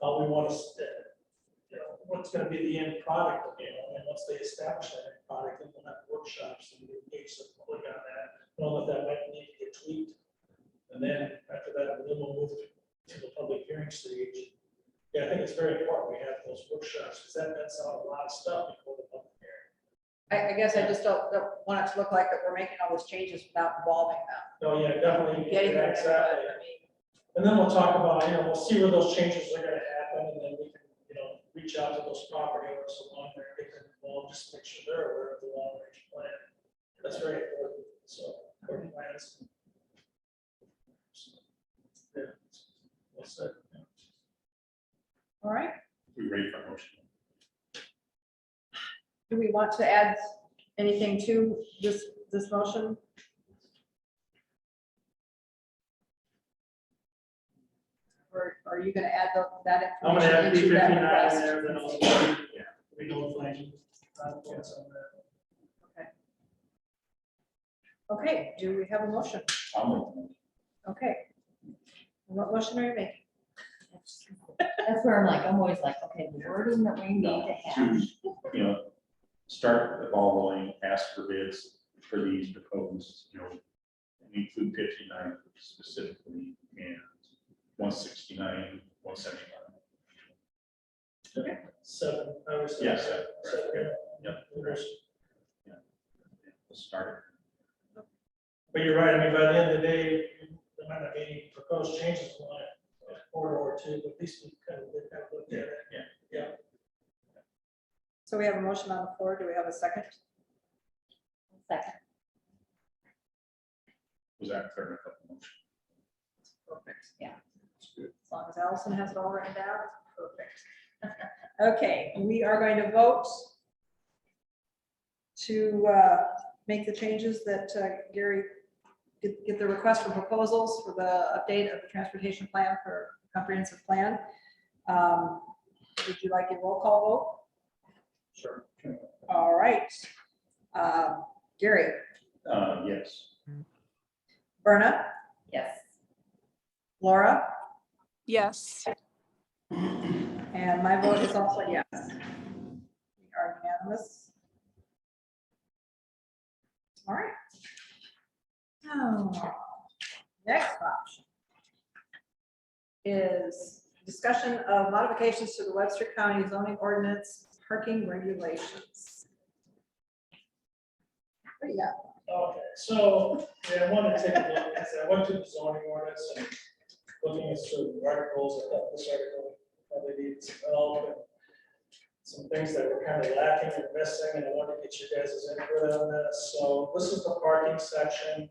how we want to, you know, what's gonna be the end product, you know, and once they establish that end product, then we'll have workshops and engage the public on that, know that might need to get tweaked. And then after that, then we'll move to the public hearing stage. Yeah, I think it's very important we have those workshops, because that nets out a lot of stuff before the public hearing. I guess I just don't want it to look like that we're making all those changes without involving them. Oh, yeah, definitely. Getting Yeah, there, exactly. but, I mean, And then we'll talk about, you know, we'll see where those changes are gonna happen, and then we can, you know, reach out to those property owners along there, get them involved, just to make sure they're aware of the long range plan. That's very important, so, our plans. Yeah, well said. Yeah. all right. We ready for motion? Do we want to add anything to this motion? Or are you gonna add that I'm gonna add information into that P59 in request? there, then I'll, we notify you. Points on that. Okay, do we have a motion? I'll make the motion. Okay. What motion are you making? That's where I'm always like, okay, the wording that we need to have. You know, start the ball rolling, ask for bids for these proposed, you know, and include 59 specifically and 169, 175. Seven, I was. Yes. Seven, Yep. There's- Let's start. But you're right, I mean, by the end of the day, there might not be any proposed changes on it, corridor two, but at least we kind of looked at it. Yeah. So we have a motion on the floor. Do we have a second? Second. Was that clear enough of the motion? Perfect. Yeah. That's good. As long as Allison has it all written down, it's perfect. Okay, we are going to vote to make the changes that Gary, get the request for proposals for the update of the transportation plan for comprehensive plan. Would you like a roll call Sure. vote? All right. Gary, Yes. Berna, Yes. Laura, Yes. and my vote is also yes. We are unanimous. All right. Oh, next option is discussion of modifications to the Webster County zoning ordinance parking regulations. Yeah, Okay, so, yeah, I want to take a look, as I went to the zoning ordinance and looking at certain articles, I thought this article probably needs some help, and some things that were kind of lacking and missing, and I wanted to get you guys' input on this. So this is the parking section.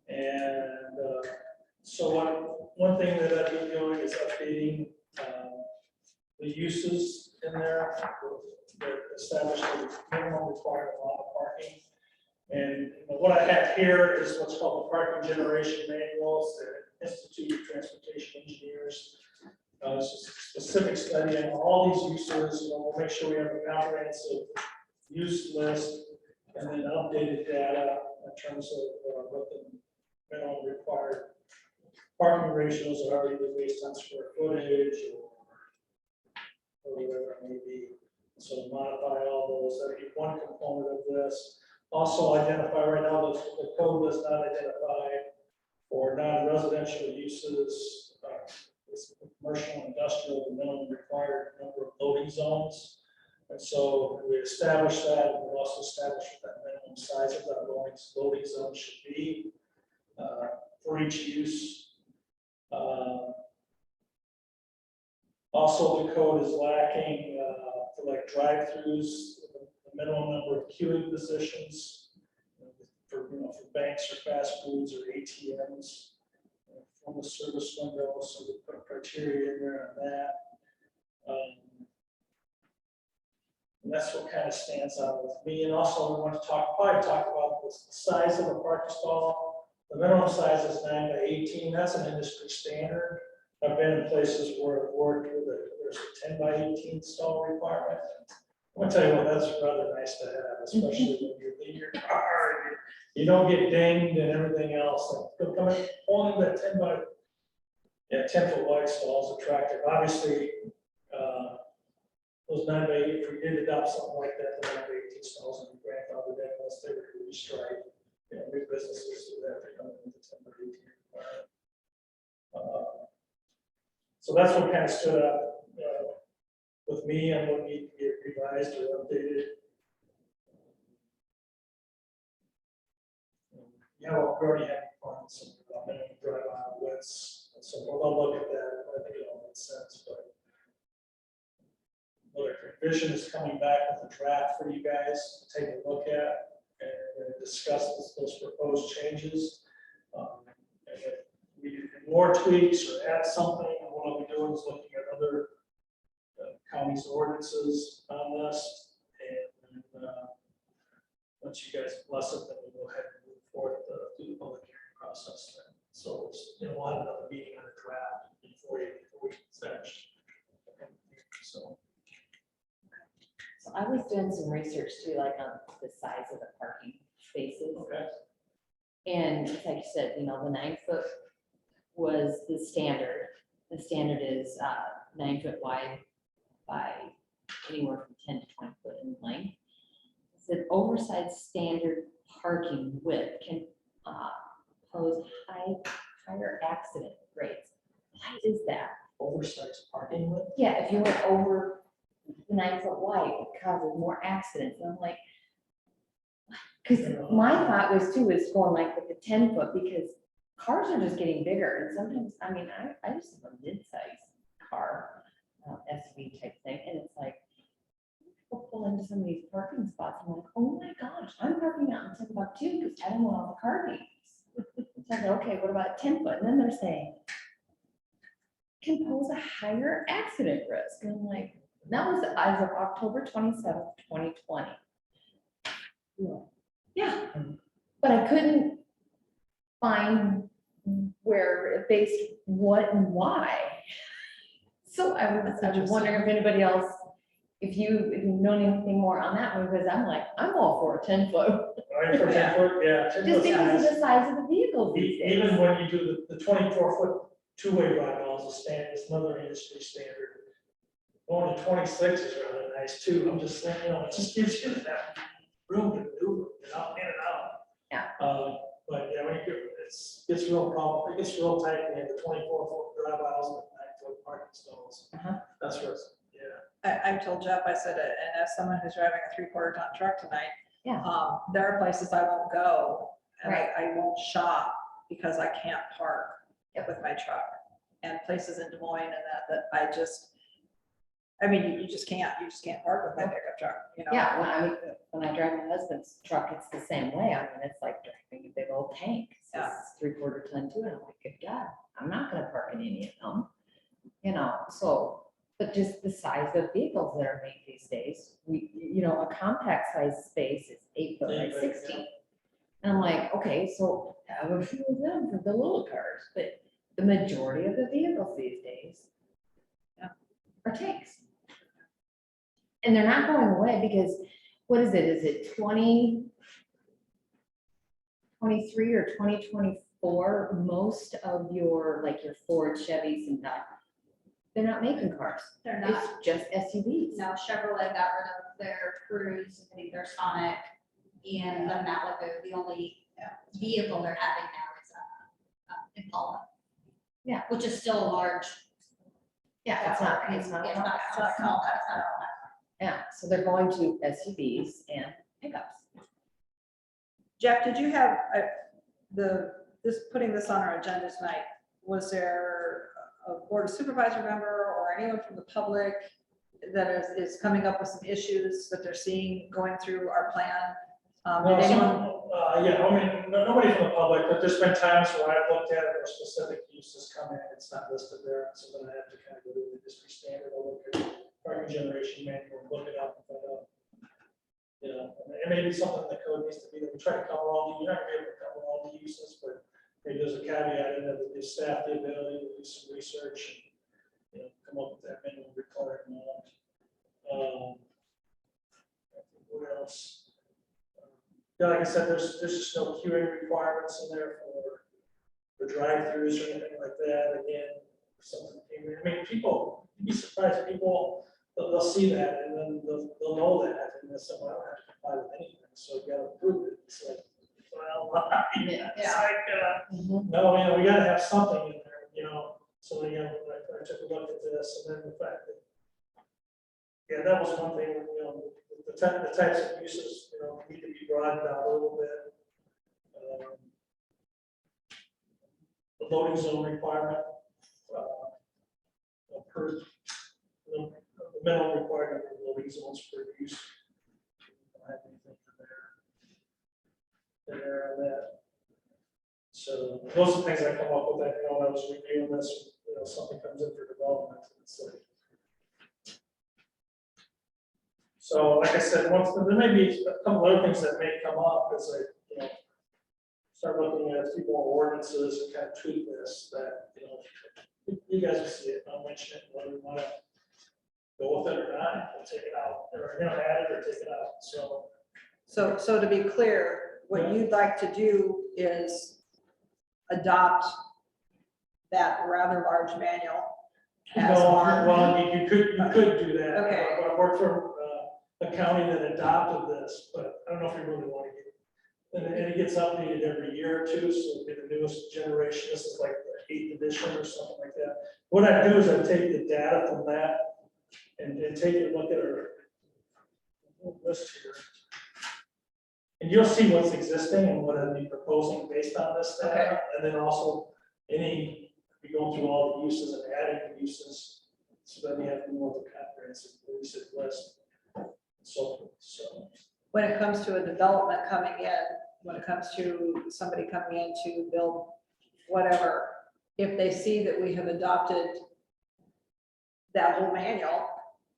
And so one thing that I've been doing is updating the uses in there that establish the minimum required amount of parking. And what I have here is what's called the parking generation manuals, the Institute of Transportation Engineers. It's a specific study on all these uses. We'll make sure we have a comprehensive use list and then updated data in terms of what the minimum required parking ratios are, either based on square footage or whatever it may be. So modify all those. That'd be one component of this. Also identify, right now, the code does not identify for non-residential uses, it's commercial and industrial, the minimum required number of loading zones. And so we established that, and we also established what that minimum size of that loading zone should be for each use. Also, the code is lacking for like drive-throughs, the minimum number of queuing positions for banks or fast foods or ATMs from the service window. So we put criteria in there on that. And that's what kind of stands out with me. And also, we want to probably talk about the size of a parking stall. The minimum size is 9 by 18. That's an industry standard. I've been in places where I've worked with there's a 10 by 18 stall requirement. I'm gonna tell you what, that's rather nice to have, especially when you're in your car. You don't get dinged and everything else. Like, only that 10-foot wide stall is attractive. Obviously, those 9 by 8, if we did adopt something like that, the 9 by 18 stalls and grandfathered in unless they were restriped. Big businesses do that, they come in with the 10 by 18 requirement. So that's what kind of stood out with me and what needs to be revised or updated. Yeah, well, we already have some minimum drive aisle widths, so we'll look at that. I think it all makes sense, but Vision is coming back with a draft for you guys to take a look at and discuss those proposed changes. And if we do more tweaks or add something, what I'll be doing is looking at other counties' ordinances on this. And once you guys bless it, then we'll go ahead and move forward through the public hearing process. Then. So we'll have another meeting on the draft before we finish. So I was doing some research too, like on the size of the parking spaces. okay. And it's like you said, the 9 foot was the standard. The standard is 9 foot wide by anywhere from 10 to 20 foot in length. It said oversized standard parking width can pose higher accident rates. Why is that? Oversized parking lot. Yeah, if you went over 9 foot wide, it causes more accidents. And I'm like, because my thought was too, is going like with the 10 foot, because cars are just getting bigger. And sometimes, I mean, I just have a mid-size car, SUV type thing. And it's like, people pull into some of these parking spots. I'm like, oh my gosh, I'm parking out in Timbuktu because I don't want all the car names. So I said, okay, what about 10 foot? And then they're saying, can pose a higher accident risk. And I'm like, That was as of October 27th, 2020. Yeah, but I couldn't find where it based what and why. So I was wondering if anybody else, if you know anything more on that one, because I'm like, I'm all for a 10-foot. Right, for 10 foot, yeah. 10 Just foot's because nice. of the size of the vehicle these days. Even when you do the 24-foot two-way ride miles is standard, it's another industry standard. Going to 26 is really nice too. I'm just saying, it just gives you that room to maneuver, in and out. Yeah. But yeah, when you get, it's real problem. It gets real tight when you have the 24-foot drive aisles and 9-foot parking stalls. That's where it's, yeah. I told Jeff, I said, and as someone who's driving a 3/4 ton truck tonight, Yeah. there are places I won't go and Right. I won't shop because I can't park with my truck, and places in Des Moines and that I just, I mean, you just can't park with my pickup truck, Yeah, when I drive my husband's truck, it's the same way. I mean, it's like driving a big old tank. Yeah. It's 3/4 ton too, and I'm like, good God, I'm not gonna park in any of them. So, but just the size of vehicles that are made these days, a compact size space is 8 foot by 8 foot, 16. And I'm like, okay, so have a few of them for the little cars, but the majority of the vehicles these days are tanks. And they're not going away because, what is it? Is it 2023 or 2024? Most of your Ford, Chevys and that, they're not making cars. They're not. It's just SUVs. No, Chevrolet got rid of their Cruze, I think their Sonic, and the Malibu. The only vehicle they're having now is Impala. Yeah. Which is still a large. Yeah, it's not. It's not small, that's not all that. Yeah, so they're going to SUVs and pickups. Jeff, did you have putting this on our agenda tonight, was there a board of supervisor member or anyone from the public that is coming up with some issues that they're seeing going through our plan? No, Did anyone? yeah, I mean, nobody from the public, but there's been times where I've looked at it where specific uses come in, it's not listed there, so then I have to kind of go to the industry standard, or look at parking generation manual, look it up, and find out. And maybe something in the code needs to be that we try to cover all the, you're not gonna be able to cover all the uses, but maybe there's a caveat in that we give staff the ability to do some research and, come up with that minimum requirement. What else? Yeah, like I said, there's just no queuing requirements in there for drive-throughs or anything like that. Again, something, I mean, people, you'd be surprised, people, they'll see that and then they'll know that and they'll say, well, I don't have to comply with anything, so you gotta prove it. It's like, well, it's like, no, we gotta have something in there, so, I took a look at this and then the fact that, yeah, that was one thing, the types of uses, need to be broadened out a little bit. The loading zone requirement, the minimum requirement of loading zones for use. I don't have anything there on that. So those are the things I come up with, when I was reviewing this, something comes in for development, it's like. So like I said, there may be a couple other things that may come up as I, start looking at a few more ordinances and kind of tweak this, that, you guys will see it, I'll mention it, whether we want to go with it or not, we'll take it out, or, add it or take it out, So to be clear, what you'd like to do is adopt that rather large manual. as one. Well, you could do that. Okay. I worked for a county that adopted this, but I don't know if you really want to get it. And it gets updated every year or two, so it'll be the newest generation. This is like the 8th edition or something like that. What I do is I take the data from that and take a look at our list here. And you'll see what's existing and what I'd be proposing based on this data. Okay. And then also we go through all the uses and adding the uses. So then you have more of a comprehensive list. So When it comes to a development coming in, when it comes to somebody coming in to build whatever, if they see that we have adopted that whole manual,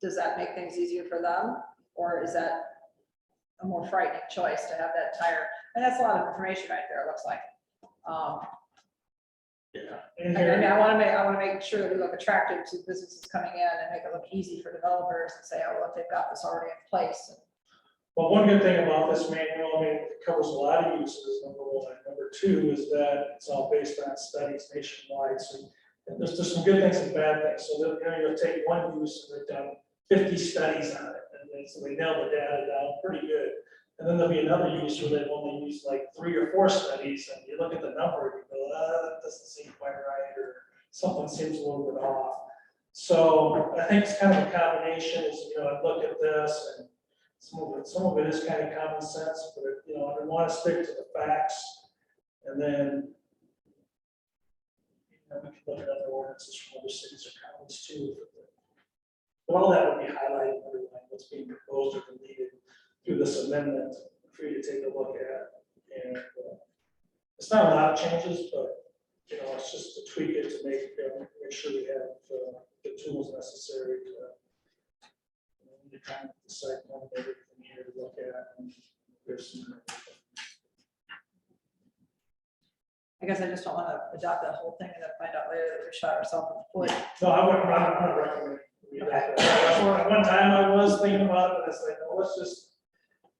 does that make things easier for them? Or is that a more frightening choice to have that entire, and that's a lot of information right there, it looks like. Yeah. I And mean, here, I want to make sure that we look attractive to businesses coming in and make it look easy for developers and say, oh, look, they've got this already in place. well, one good thing about this manual, I mean, it covers a lot of uses, number one. Number two is that it's all based on studies nationwide, so there's some good things and bad things. So that, you'll take one use and they've done 50 studies on it, and then so they nail the data down pretty good. And then there'll be another use where they've only used like 3 or 4 studies, and you look at the number and you go, that doesn't seem quite right, or something seems a little bit off. So I think it's kind of a combination, is, I look at this, and some of it is kind of common sense, but, I want to stick to the facts. And then, we can look at other ordinances from other cities or counties too. But all that would be highlighted, everything that's being proposed or deleted through this amendment for you to take a look at. And it's not a lot of changes, but, it's just to tweak it to make sure we have the tools necessary to kind of decide on everything here to look at. And there's some. I guess I just don't want to adopt that whole thing and then find out later that we shot ourselves in the foot. No, I wouldn't, I'm not recommending. We adopt that. At one time I was thinking about it, but it's like, no, let's just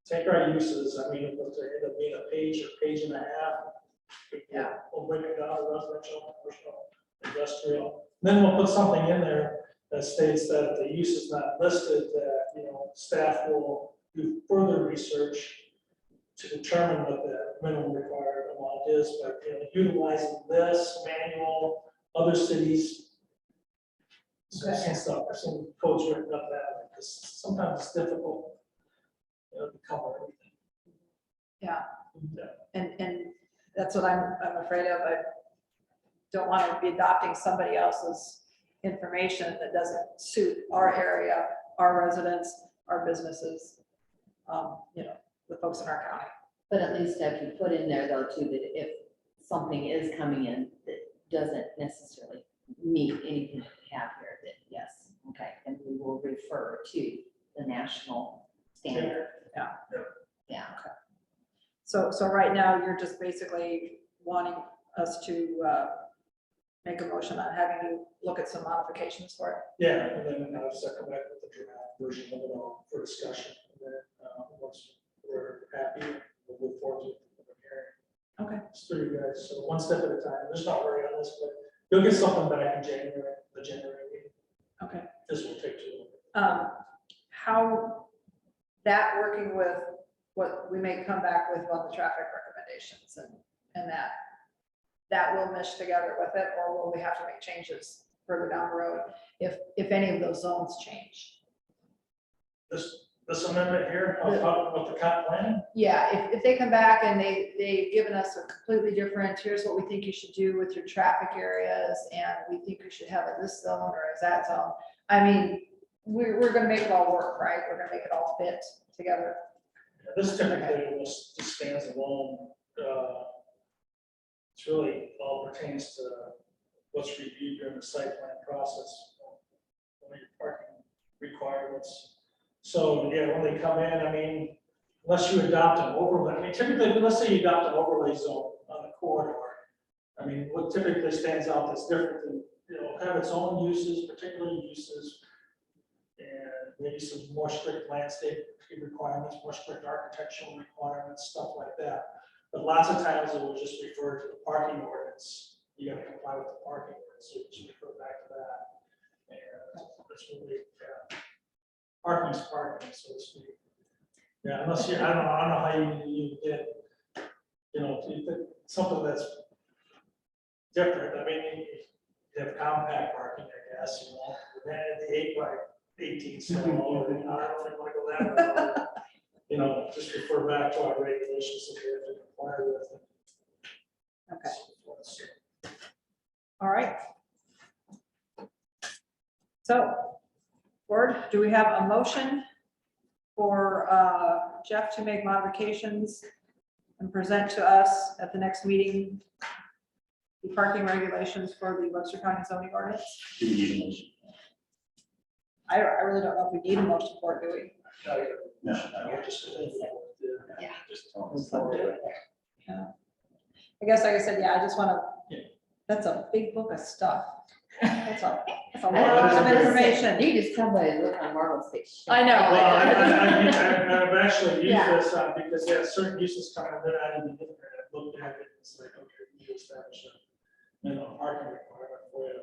take our uses. I mean, if it's end up being a page or page and a half. Yeah. We'll break it down to residential, commercial, industrial. Then we'll put something in there that states that if the use is not listed, that, staff will do further research to determine what the minimum required amount is, but, utilizing this manual, other cities. Some stuff, I've seen codes written up that way, because sometimes it's difficult, to cover everything. Yeah. Yeah. And that's what I'm afraid of. I don't want to be adopting somebody else's information that doesn't suit our area, our residents, our businesses, the folks in our county. But at least if you put in there though too, that if something is coming in that doesn't necessarily meet anything that we have here, that yes, okay, and we will refer to the national standard. Yeah. Yeah. So right now, you're just basically wanting us to make a motion on having you look at some modifications for it. Yeah, and then I'll just come back with the draft version of it all for discussion. And then, once we're happy, we'll move forward with the hearing. Okay. It's 3 guys, so one step at a time. There's not worry on this, but you'll get something back in January, the January meeting. Okay. This will take too long. How that working with what we may come back with on the traffic recommendations and that will mesh together with it, or will we have to make changes further down the road if any of those zones change? This amendment here, about the comp plan, Yeah, if they come back and they've given us a completely different, here's what we think you should do with your traffic areas, and we think you should have it this zone or as that zone. I mean, we're gonna make it all work, right? We're gonna make it all fit together. this typically just stands alone. It's really all pertains to what's reviewed during the site plan process. Only parking requirements. So, yeah, when they come in, I mean, unless you adopt an overlay, I mean, typically, let's say you adopt an overlay zone on the corridor. I mean, what typically stands out that's different than, have its own uses, particular uses, and maybe some more strict landscape requirements, more strict architectural requirements, stuff like that. But lots of times it will just refer to the parking ordinance. You gotta comply with the parking ordinance, so you just refer back to that. And that's really, parking's parking, so to speak. Yeah, unless you, I don't know how you get, something that's different. I mean, you have compact parking, I guess, and then the 8x18 style, or, I don't think I want to go that route. Just refer back to our regulations that we have to comply with. Okay. All right. So, board, do we have a motion for Jeff to make modifications and present to us at the next meeting the parking regulations for the Webster County zoning ordinance? Do we need a motion? I really don't know if we need a motion for it, do we? No, I just. Yeah. Just tell Just them. let them do it. Yeah. I guess, like I said, yeah, I just wanna, Yeah. that's a big book of stuff. That's a I lot know, of I was gonna say, information. You just tell by the look on Margot's face. I know. Well, I've actually used Yeah. this, because there are certain uses come in, then I didn't get there, I looked at it, it's like, okay, you establish a minimum parking requirement for it.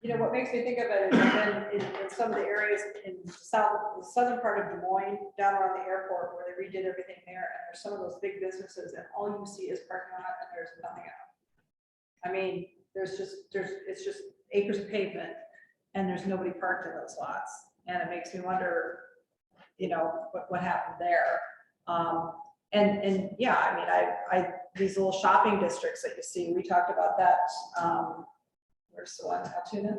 You know, what makes me think of it is then in some of the areas in the southern part of Des Moines, down around the airport where they redid everything there, and there's some of those big businesses, and all you see is parking lot and there's nothing else. I mean, it's just acres of pavement and there's nobody parked in those lots. And it makes me wonder, you know, what happened there. And yeah, I mean, these little shopping districts that you see, we talked about that. Where's the one, Altoona?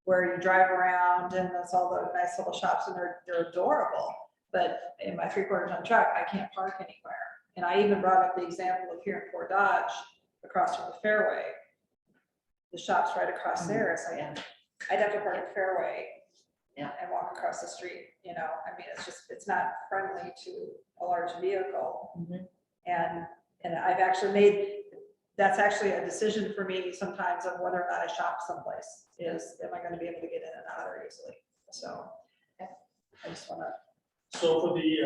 Where you drive around and there's all the nice little shops and they're adorable. But in my 3/4 ton truck, I can't park anywhere. And I even brought up the example of here in Fort Dodge, across from the Fairway. The shops right across there, it's like, Yeah. I'd have to park at Fairway. Yeah. And walk across the street, you know, I mean, it's not friendly to a large vehicle. Mhm. And I've actually that's actually a decision for me sometimes of whether or not I shop someplace, is am I gonna be able to get in and out of there easily? So I just wanna, So for the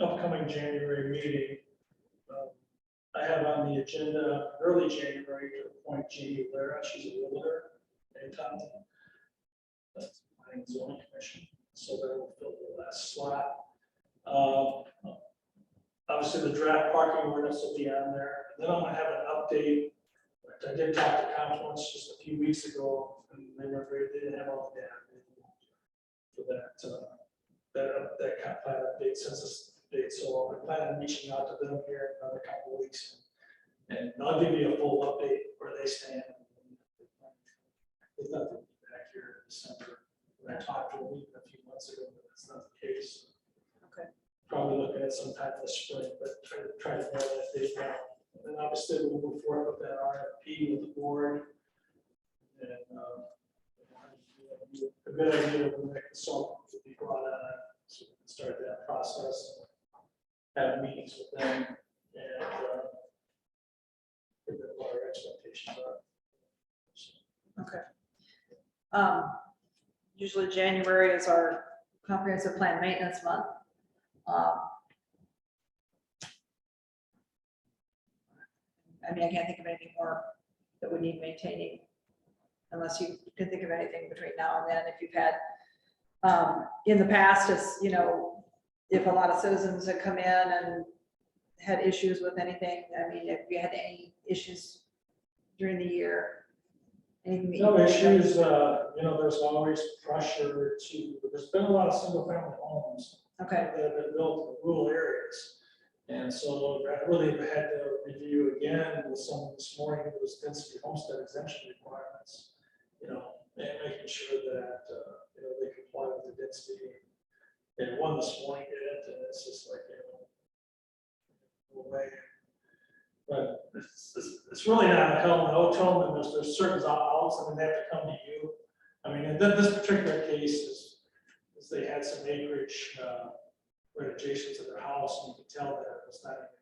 upcoming January meeting, I have on the agenda early January to appoint Jeannie Lara, she's a realtor in town. That's planning and zoning commission, so that will fill the last slot. Obviously, the draft parking ordinance will be on there, and then I'm gonna have an update. I did talk to council just a few weeks ago, and they were afraid they didn't have all the data for that kind of plan update, census update, so I'm planning on reaching out to them here in another couple of weeks. And I'll give you a full update where they stand. They thought they'd be back here in December, when I talked to them even a few months ago, but that's not the case. Okay. Probably looking at some time this spring, but try to nail that date down. And then obviously we'll move forward with that RFP with the board. And a good idea of when that consultant would be brought on, so we can start that process. Have meetings with them and figure out what our expectations are. okay. Usually January is our comprehensive plan maintenance month. I mean, I can't think of anything more that would need maintaining, unless you can think of anything between now and then. If you've had, in the past, it's, you know, if a lot of citizens had come in and had issues with anything, I mean, if you had any issues during the year, anything that you. No issues, you know, there's always pressure there's been a lot of single family homes. Okay, That have been built in rural areas. And so I really had to review again with someone this morning, those density homestead exemption requirements, you know, and making sure that, you know, they comply with the density. And one this morning did it, and it's just like, you know, way. But it's really not a hell no to them, and there's certain outlets, I mean, they have to come to you. I mean, in this particular case is they had some acreage, right adjacent to their house, and you could tell that it was not even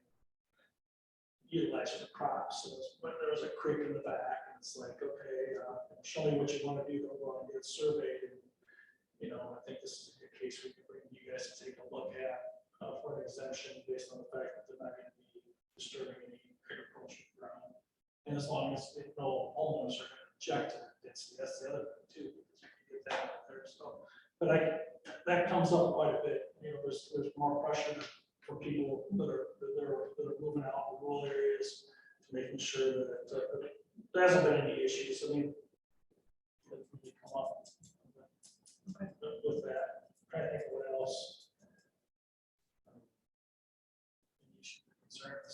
utilized for crops. So but there was a creek in the back, and it's like, okay, show me what you want to do, go on and get surveyed. And, you know, I think this is a good case we can bring you guys to take a look at for an exemption based on the fact that they're not going to be disturbing any agricultural ground. And as long as no homeowners are going to object to that density, that's the other thing too, because you can get that out there. So, but that comes up quite a bit. You know, there's more pressure for people that are moving out in rural areas, to making sure that there hasn't been any issues. I mean, that really come up with that. Trying to think of what else. Concerns.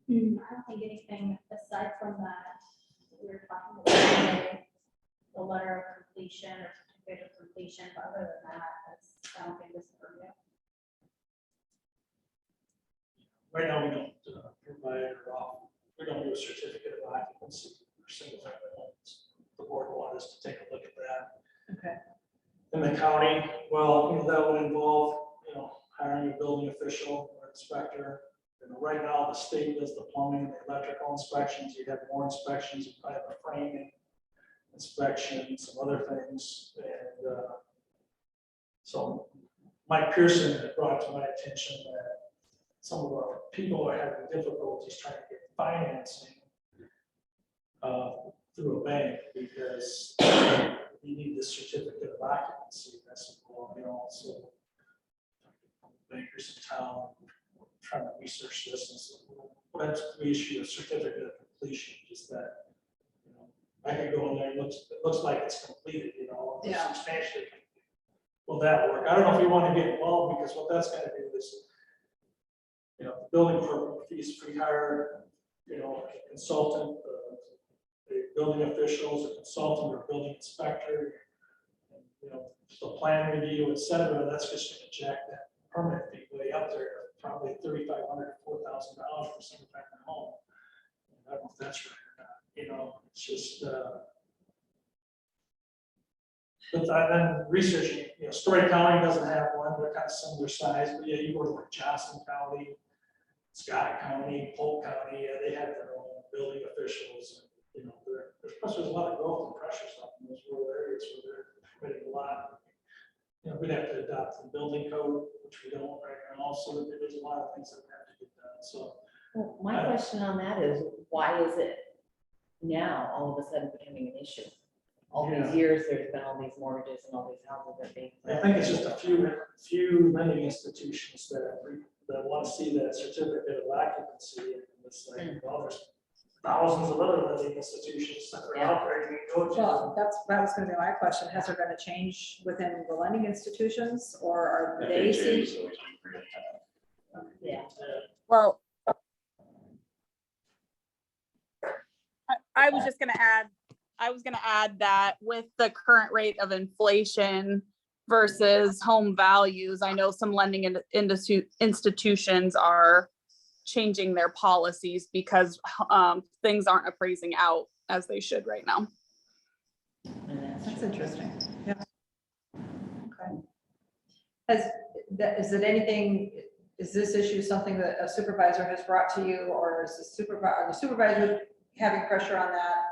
I mean, I don't think anything aside from that, we were talking about today, the letter of completion or certificate of completion, but other than that, I don't think this is for you. right now, we don't provide we don't do a certificate of occupancy for single family homes. The board wanted is to take a look at that. Okay. In the county, well, that would involve, hiring a building official or inspector. Right now, the state does the plumbing, the electrical inspections, you have more inspections, you probably have a framing inspection, some other things, and so Mike Pearson had brought to my attention that some of our people are having difficulties trying to get financing through a bank because you need the certificate of occupancy. That's so bankers in town trying to research this, and so that's we issue a certificate of completion, just that I could go in there, it looks like it's completed, Yeah. substantially. Will that work? I don't know if you want to get involved, because what that's gonna do is, the building permit fees, we hire, a consultant, the building officials, a consultant or building inspector, and, the plan review, et cetera, that's just gonna jack that permit fee way up there, probably $3,500 to $4,000 for single family home. I don't know if that's right or not, it's just, but then researching, Story County doesn't have one, they're kind of similar size, but yeah, you go to like Johnson County, Scott County, Polk County, they have their own building officials, and, plus there's a lot of growth and pressures up in those rural areas where they're committing a lot. We'd have to adopt the building code, which we don't right now, so there's a lot of things that have to get done, so. Well, my question on that is, why is it now all of a sudden becoming an issue? All these years, there's been all these mortgages and all these houses that being. I think it's just a few lending institutions that want to see that certificate of occupancy, and it's like, well, there's thousands of other lending institutions that are out there you can go to. Well, that was gonna be my question. Has there been a change within the lending institutions, or are they seeing? Yeah. Well, I was just gonna add that with the current rate of inflation versus home values, I know some lending institutions are changing their policies because things aren't appraising out as they should right now. That's interesting. Yeah. Okay. Is this issue something that a supervisor has brought to you, or is the supervisor having pressure on that?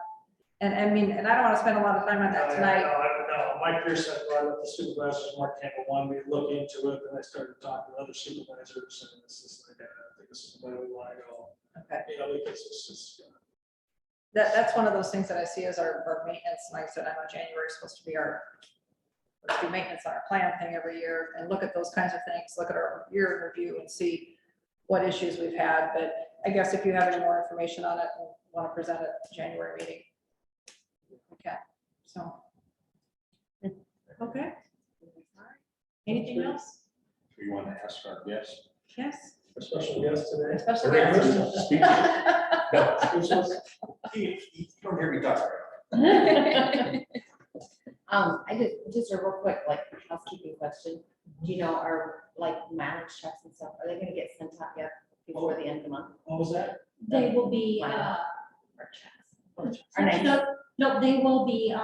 And I mean, and I don't want to spend a lot of time on that tonight. No, Mike Pearson brought up the supervisors, Mark Campbell, we look into it, and I started talking to other supervisors, and it's just like, I think this is the way we want to go. Okay. Because it's just. That's one of those things that I see as our maintenance. Like I said, I know January is supposed to be let's do maintenance on our plan thing every year and look at those kinds of things, look at our year in review and see what issues we've had. But I guess if you have any more information on it and want to present it at the January meeting. Okay, so. Okay. Anything else? We want to ask our guests. Yes. A special guest today. Special Very guest. good. Speechless. Speechless. You don't hear me talk. I just a real quick, like, housekeeping question. Do you know, are like mileage checks and stuff, are they gonna get sent out yet before the end of the month? What was that? They will be, Or checks? Or no, they will be,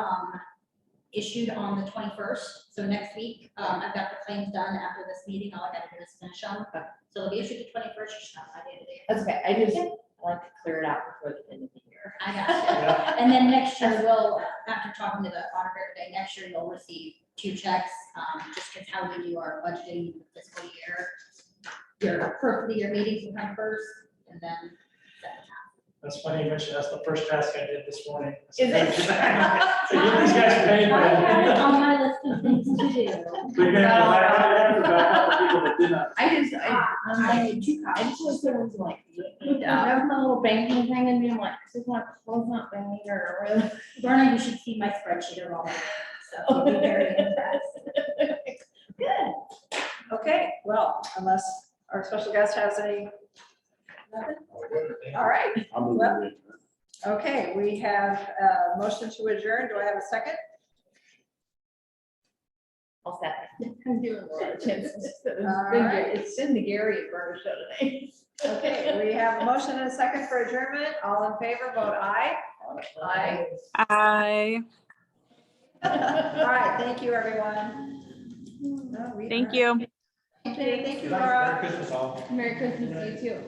issued on the 21st, so next week. I've got the claims done after this meeting, all I gotta do is finish them. Okay. So they'll be issued the 21st, you should have by the end of the day. That's okay, I just like to clear it out before the end of the year. I got you. And then next year, we'll, after talking to the auditor today, next year you'll receive 2 checks, just because how we do our budgeting fiscal year. Your first of the year meetings will come first, and then second half. That's funny you mentioned, that's the first task I did this morning. Is it? So get these guys paid. I have it on my list of things to do. We're gonna go back to the people that did not. I'm like, I just was sort of like, I have my little banking thing and I'm like, this is not, close not banking or really. Bernie, you should see my spreadsheet of all my, so you'll be very impressed. Good. Okay, well, unless our special guest has any. Nothing? All right. I'm moving Well- it. Okay, we have a motion to adjourn. Do I have a second? I'll second. I'm doing a lot of tips. All right. It's in the Gary and Berner show today. Okay, we have a motion and a second for adjournment. All in favor, vote aye. Aye. I All right, thank you, everyone. Thank you. Thank you, Merry Laura. Christmas all. Merry Christmas to you too.